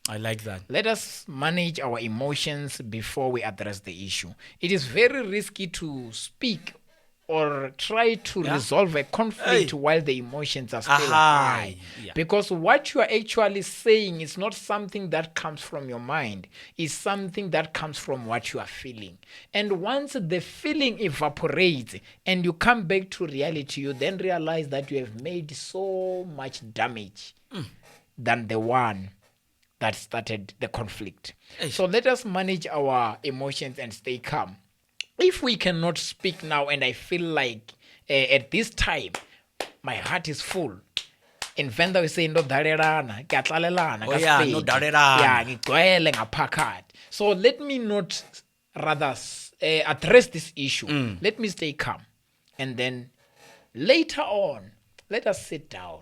I like that. Let us manage our emotions before we address the issue. It is very risky to speak or try to resolve a conflict while the emotions are still high. Yeah. Because what you are actually saying is not something that comes from your mind, it's something that comes from what you are feeling. And once the feeling evaporates and you come back to reality, you then realize that you have made so much damage than the one that started the conflict. So let us manage our emotions and stay calm. If we cannot speak now and I feel like at this time my heart is full, in Venda we say no darerana, katlalelana, no darerana. So let me not rather address this issue. Let me stay calm. And then later on, let us sit down.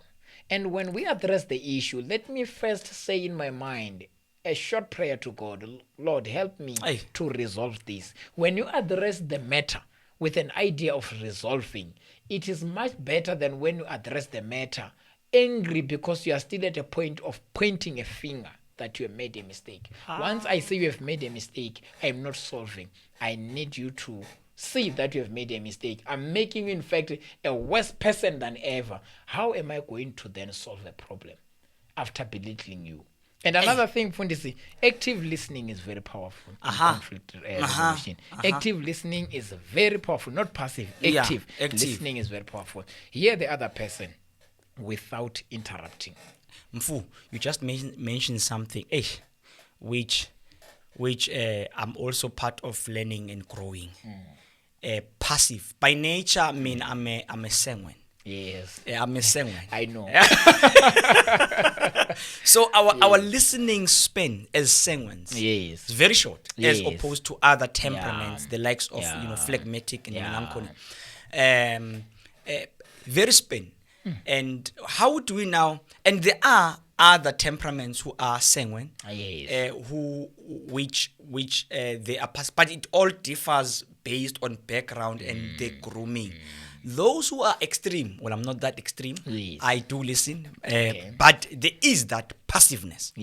And when we address the issue, let me first say in my mind a short prayer to God. Lord, help me to resolve this. When you address the matter with an idea of resolving, it is much better than when you address the matter angry because you are still at a point of pointing a finger that you have made a mistake. Once I say you have made a mistake, I am not solving. I need you to see that you have made a mistake. I'm making you, in fact, a worse person than ever. How am I going to then solve the problem after belittling you? And another thing, Fundisi, active listening is very powerful in conflict resolution. Active listening is very powerful, not passive. Active listening is very powerful. Hear the other person without interrupting. Mfu, you just mentioned something which I'm also part of learning and growing. Passive. By nature, I mean, I'm a sanguine. Yes. I'm a sanguine. I know. So our listening span as sanguines is very short as opposed to other temperaments, the likes of phlegmatic and melancholy. Very span. And how do we now? And there are other temperaments who are sanguine, which they are but it all differs based on background and the grooming. Those who are extreme, well, I'm not that extreme. I do listen, but there is that passiveness.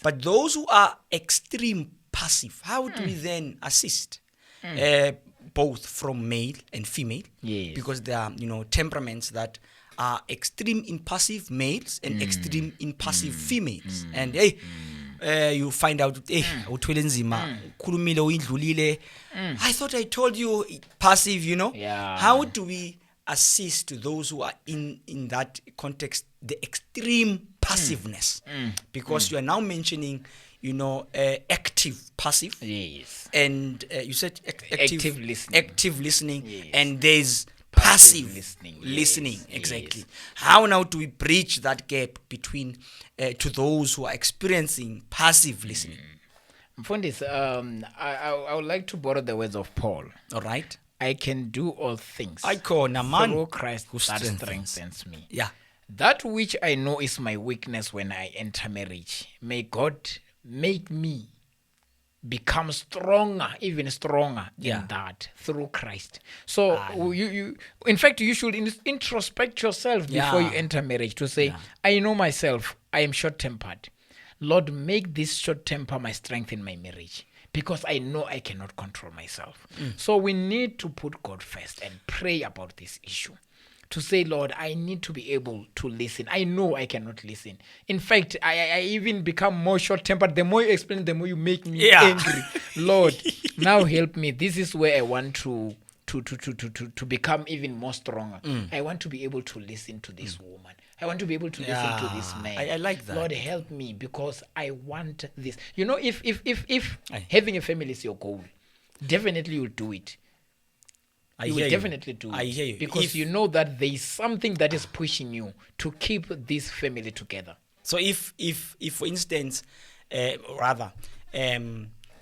But those who are extreme passive, how do we then assist? Both from male and female, because there are temperaments that are extreme in passive males and extreme in passive females. And you find out, I thought I told you passive, How do we assist those who are in that context, the extreme passiveness? Because you are now mentioning, active passive. And you said active listening. And there's passive listening. Exactly. How now do we bridge that gap between to those who are experiencing passive listening? Mfundis, I would like to borrow the words of Paul. All right. I can do all things through Christ who strengthens me. Yeah. That which I know is my weakness when I enter marriage. May God make me become stronger, even stronger in that through Christ. So you in fact, you should introspect yourself before you enter marriage to say, I know myself, I am short-tempered. Lord, make this short temper my strength in my marriage, because I know I cannot control myself. So we need to put God first and pray about this issue. To say, Lord, I need to be able to listen. I know I cannot listen. In fact, I even become more short-tempered. The more you explain, the more you make me angry. Lord, now help me. This is where I want to become even more stronger. I want to be able to listen to this woman. I want to be able to listen to this man. I like that. Lord, help me, because I want this. If having a family is your goal, definitely you'll do it. You will definitely do it. I hear you. Because you know that there is something that is pushing you to keep this family together. So if for instance,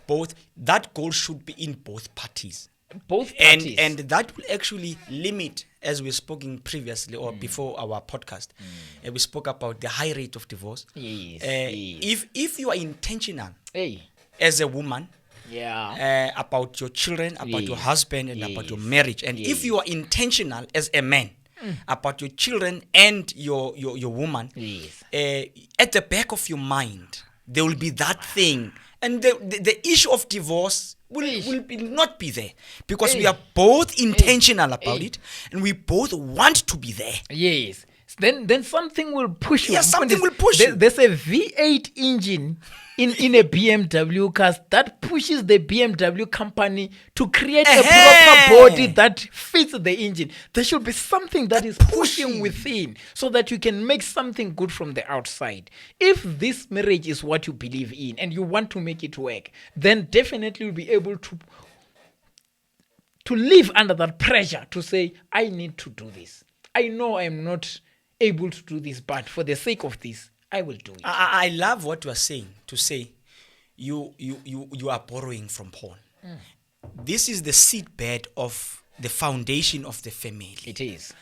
both, that goal should be in both parties. Both parties. And that will actually limit, as we spoke in previously or before our podcast, we spoke about the high rate of divorce. If you are intentional as a woman, about your children, about your husband, and about your marriage, and if you are intentional as a man about your children and your woman, at the back of your mind there will be that thing, and the issue of divorce will not be there, because we are both intentional about it, and we both want to be there. Yes. Then something will push you. Yeah, something will push you. There's a V8 engine in a BMW car that pushes the BMW company to create a proper body that fits the engine. There should be something that is pushing within, so that you can make something good from the outside. If this marriage is what you believe in and you want to make it work, then definitely you'll be able to live under that pressure to say, I need to do this. I know I'm not able to do this, but for the sake of this, I will do it. I love what you are saying, to say you are borrowing from Paul. This is the seedbed of the foundation of the family. It is.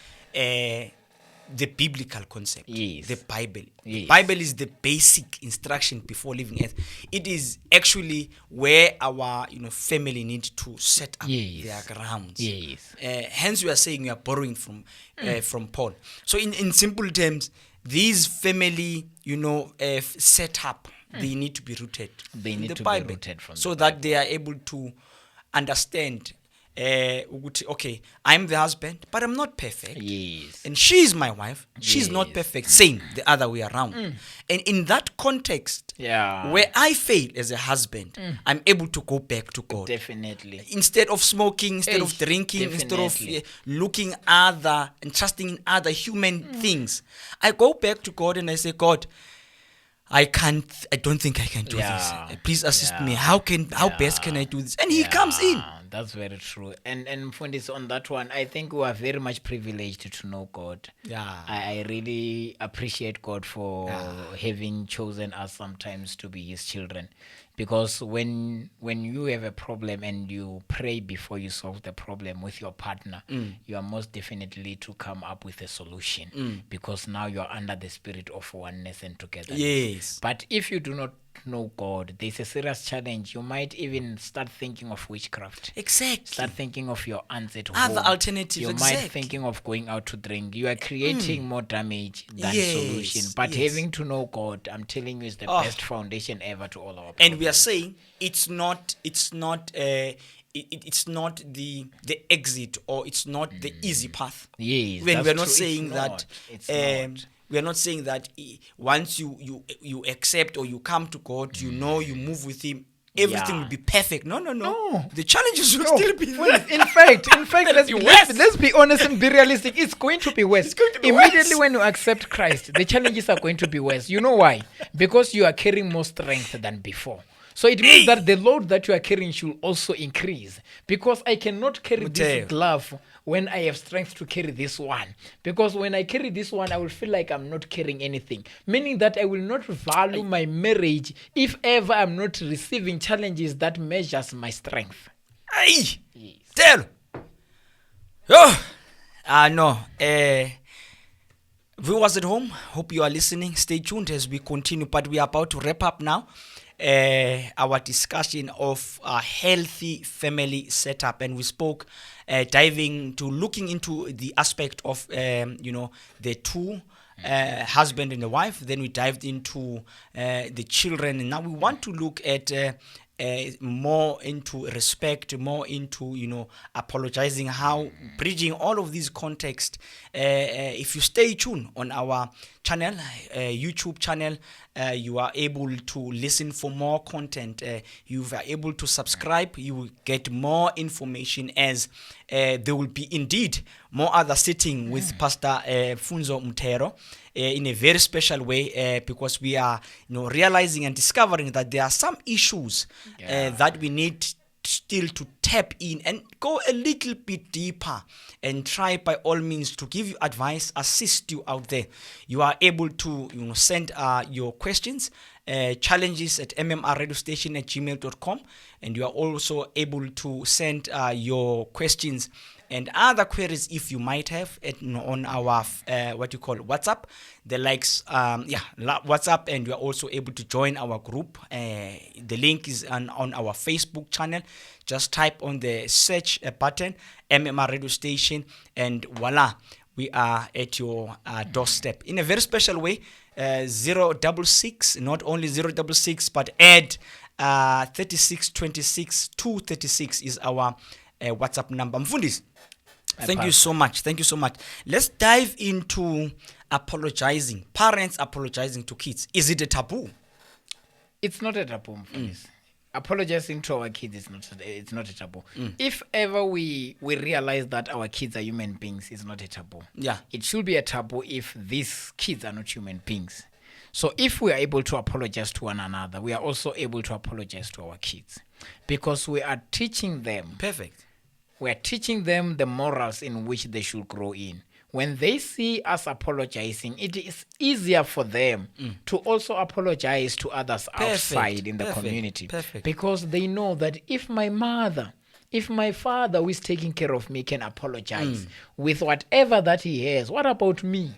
The biblical concept. Yes. The Bible. Yes. The Bible is the basic instruction before leaving earth. It is actually where our family need to set up their grounds. Yes. Hence we are saying we are borrowing from Paul. So in simple terms, these family set up, they need to be rooted in the Bible, be rooted from so that they are able to understand, okay, I'm the husband, but I'm not perfect. Yes. And she's my wife, she's not perfect. Same, the other way around. And in that context, where I fail as a husband, I'm able to go back to God. Definitely. Instead of smoking, instead of drinking, instead of looking other and trusting in other human things, I go back to God and I say, God, I don't think I can do this. Please assist me. How best can I do this? And he comes in. That's very true. And Mfundisi, on that one, I think we are very much privileged to know God. I really appreciate God for having chosen us sometimes to be his children. Because when you have a problem and you pray before you solve the problem with your partner, you are most definitely to come up with a solution, because now you are under the spirit of oneness and togetherness. Yes. But if you do not know God, there's a serious challenge. You might even start thinking of witchcraft. Exactly. Start thinking of your aunts at home. Other alternatives. You might thinking of going out to drink. You are creating more damage than solution. But having to know God, I'm telling you, is the best foundation ever to all our problems. And we are saying it's not the exit, or it's not the easy path. Yes, when we're not true. saying that. We are not saying that once you accept or you come to God, you move with him, everything will be perfect. No. The challenges will still be there. In fact, let's be honest and be realistic. It's going to be worse. Immediately when you accept Christ, the challenges are going to be worse. You know why? Because you are carrying more strength than before. So it means that the load that you are carrying should also increase. Because I cannot carry this glove when I have strength to carry this one. Because when I carry this one, I will feel like I'm not carrying anything. Meaning that I will not value my marriage if ever I'm not receiving challenges that measures my strength. Yes. Tell. No. Viewers at home, hope you are listening. Stay tuned as we continue. But we are about to wrap up now. Our discussion of a healthy family setup, and we spoke looking into the aspect of the two husband and the wife. Then we dived into the children, and now we want to look at more into respect, more into apologizing, how bridging all of these context. If you stay tuned on our channel, YouTube channel, you are able to listen for more content. You are able to subscribe. You will get more information, as there will be indeed more other sitting with Pastor Funzo Mutero in a very special way, because we are realizing and discovering that there are some issues that we need still to tap in and go a little bit deeper, and try by all means to give you advice, assist you out there. You are able to send your questions, challenges at mmrradiostation@gmail.com, and you are also able to send your questions and other queries if you might have on our WhatsApp, the likes WhatsApp, and you are also able to join our group. The link is on our Facebook channel. Just type on the search button MMR Radio Station, and voila, we are at your doorstep in a very special way. 066, not only 066, but add 3626 236 is our WhatsApp number. Mfundisi, thank you so much. Let's dive into apologizing. Parents apologizing to kids. Is it a taboo? It's not a taboo. Apologizing to our kids it's not a taboo. If ever we realize that our kids are human beings, it's not a taboo. Yeah. It should be a taboo if these kids are not human beings. So if we are able to apologize to one another, we are also able to apologize to our kids, because we are teaching them. Perfect. We are teaching them the morals in which they should grow in. When they see us apologizing, it is easier for them to also apologize to others outside in the community. Perfect. Because they know that if my father who is taking care of me can apologize with whatever that he has, what about me?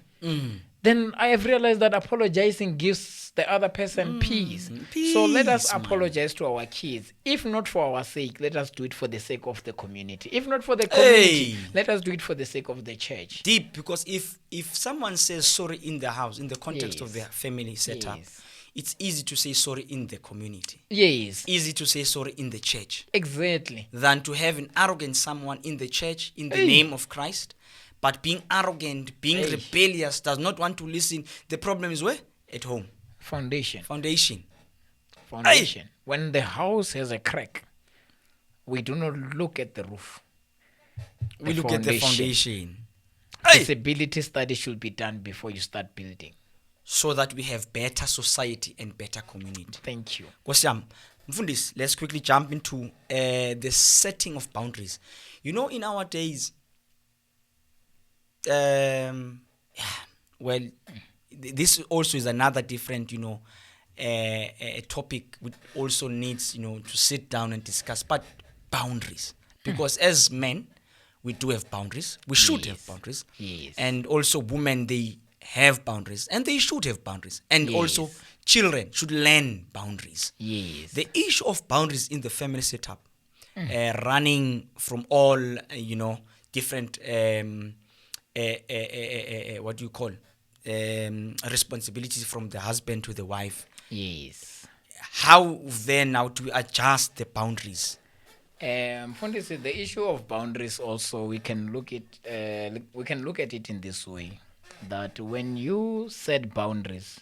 Then I have realized that apologizing gives the other person peace. So let us apologize to our kids. If not for our sake, let us do it for the sake of the community. If not for the community, let us do it for the sake of the church. Deep, because if someone says sorry in the house, in the context of their family setup, it's easy to say sorry in the community. Yes. Easy to say sorry in the church. Exactly. Than to have an arrogant someone in the church in the name of Christ. But being arrogant, being rebellious, does not want to listen. The problem is where? At home. Foundation. When the house has a crack, we do not look at the roof. We look at the foundation. Feasibility study should be done before you start building, so that we have better society and better community. Thank you. Kwasiam, Mfundisi, let's quickly jump into the setting of boundaries. You know, in our days, this also is another different, a topic which also needs, to sit down and discuss. But boundaries, because as men, we do have boundaries. We should have boundaries. Yes. And also women, they have boundaries, and they should have boundaries. And also children should learn boundaries. Yes. The issue of boundaries in the family setup, running from all, different what do you call responsibilities from the husband to the wife. Yes. How then now to adjust the boundaries? The issue of boundaries also, we can look at it in this way, that when you set boundaries,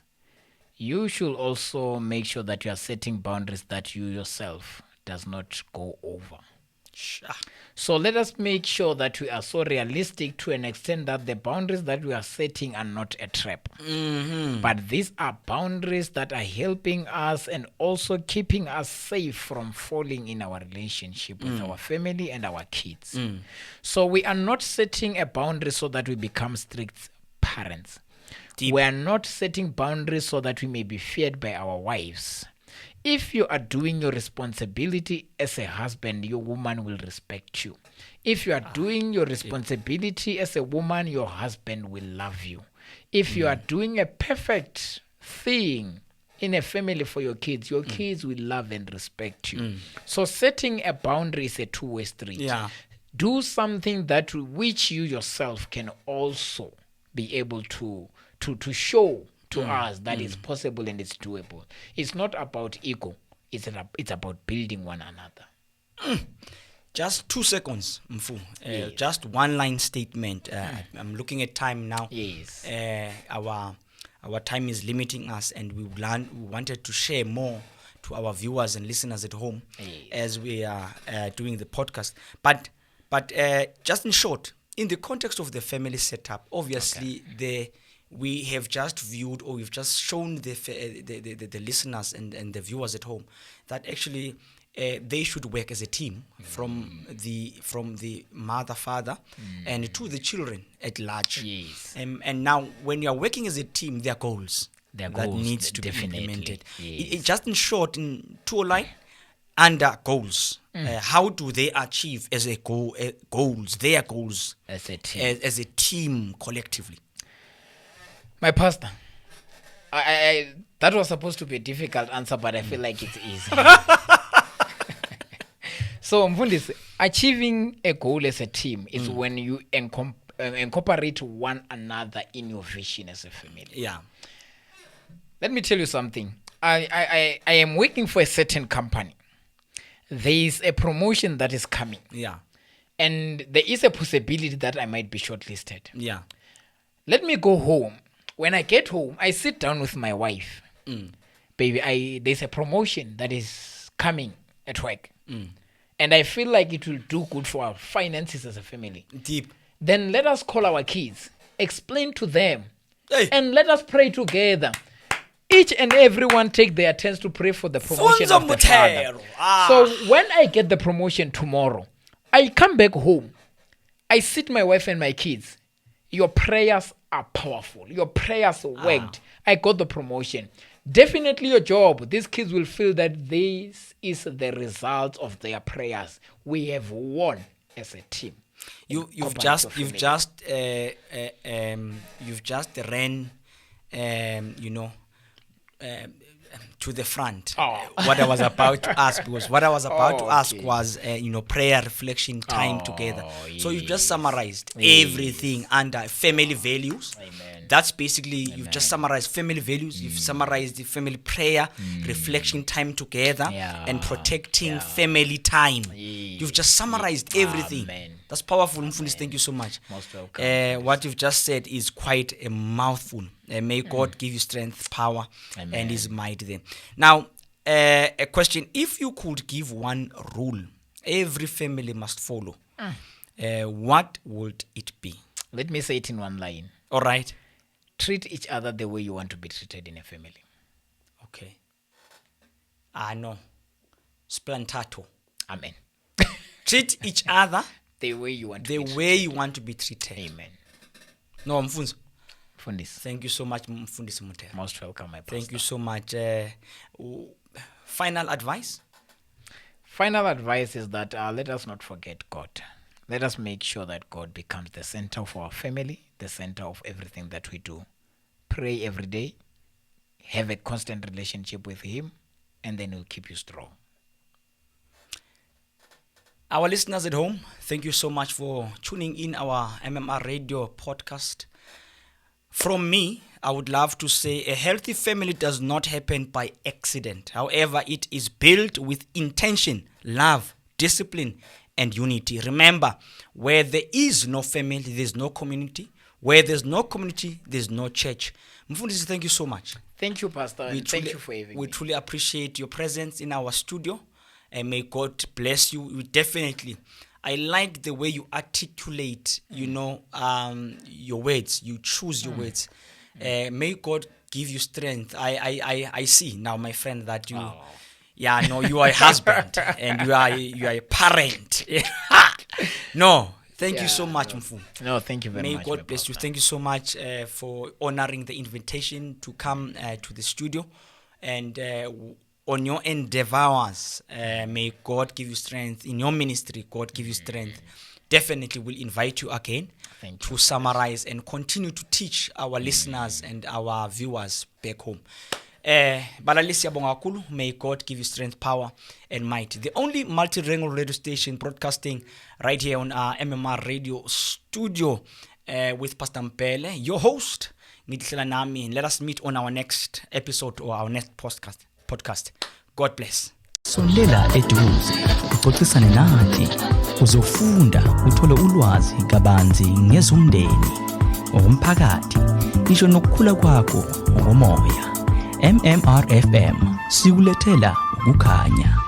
you should also make sure that you are setting boundaries that you yourself does not go over. So let us make sure that we are so realistic to an extent that the boundaries that we are setting are not a trap. But these are boundaries that are helping us and also keeping us safe from falling in our relationship with our family and our kids. So we are not setting a boundary so that we become strict parents. We are not setting boundaries so that we may be feared by our wives. If you are doing your responsibility as a husband, your woman will respect you. If you are doing your responsibility as a woman, your husband will love you. If you are doing a perfect thing in a family for your kids will love and respect you. So setting a boundary is a two-way street. Do something that which you yourself can also be able to show to us that it's possible and it's doable. It's not about ego. It's about building one another. Just 2 seconds, Mfu. Just one line statement. I'm looking at time now. Yes. Our time is limiting us, and we wanted to share more to our viewers and listeners at home as we are doing the podcast. But just in short, in the context of the family setup, obviously we have just viewed, or we've just shown the listeners and the viewers at home that actually they should work as a team from the mother, father, and to the children at large. Yes. And now, when you are working as a team, there are goals that needs to be implemented. Yes. Just in short, in 2 line, under goals. How do they achieve as a goals their goals as a team, as a team collectively? My pastor, I that was supposed to be a difficult answer, but I feel like it's easy. So, Mfundisi, achieving a goal as a team is when you incorporate one another in your vision as a family. Yeah. Let me tell you something. I am working for a certain company. There is a promotion that is coming. Yeah. And there is a possibility that I might be shortlisted. Yeah. Let me go home. When I get home, I sit down with my wife. Baby, there's a promotion that is coming at work. And I feel like it will do good for our finances as a family. Deep. Then let us call our kids, explain to them, Hey. and let us pray together. Each and everyone take their turns to pray for the promotion Funzo of the father. So when I get the promotion tomorrow, I come back home. I sit my wife and my kids. Your prayers are powerful. Your prayers worked. I got the promotion. Definitely your job. These kids will feel that this is the result of their prayers. We have won as a team. You've just ran to the front. What I was about to ask, because what I was about to ask was prayer, reflection, time together. So you just summarized everything under family values. Amen. That's basically, you've just summarized family values, you've summarized the family prayer, reflection, time together, and protecting family time. You've just summarized everything. Amen. That's powerful, Mfundisi. Thank you so much. Most welcome. What you've just said is quite a mouthful. May God give you strength, power, and His might there. Now, a question. If you could give one rule every family must follow, what would it be? Let me say it in one line. All right. Treat each other the way you want to be treated in a family. Okay. No. Splantato. Amen. Treat each other the way you want to the be way you want to be treated. Amen. No, Mfunzo. Fundis. Thank you so much, Mfundisi Mutera. Most welcome, my pastor. Thank you so much. Final advice? Final advice is that let us not forget God. Let us make sure that God becomes the center of our family, the center of everything that we do. Pray every day. Have a constant relationship with Him, and then He'll keep you strong. Our listeners at home, thank you so much for tuning in our MMR Radio podcast. From me, I would love to say a healthy family does not happen by accident. However, it is built with intention, love, discipline, and unity. Remember, where there is no family, there's no community. Where there's no community, there's no church. Mfundisi, thank you so much. Thank you, Pastor, and thank you for having me. We truly appreciate your presence in our studio, and may God bless you. I like the way you articulate, your words. You choose your words. May God give you strength. I see now, my friend, that you... you are a husband and you are a parent. No, thank you so much, Mfu. No, thank you very much. May God bless you. Thank you so much for honoring the invitation to come to the studio. And on your endeavors, may God give you strength. In your ministry, God give you strength. Definitely will invite you again to summarize and continue to teach our listeners and our viewers back home. May God give you strength, power, and might. The only multi-rangle radio station broadcasting right here on our MMR Radio studio with Pastor Mbele, your host. Let us meet on our next episode or our next podcast. God bless. Sondela eduze, uxoxisane nathi, uzofunda, uthole ulwazi kabanzi ngezomndeni, ngomphakathi, ngisho nokukhula kwakho ngomoya. MMR FM sikulethela ukukhanya.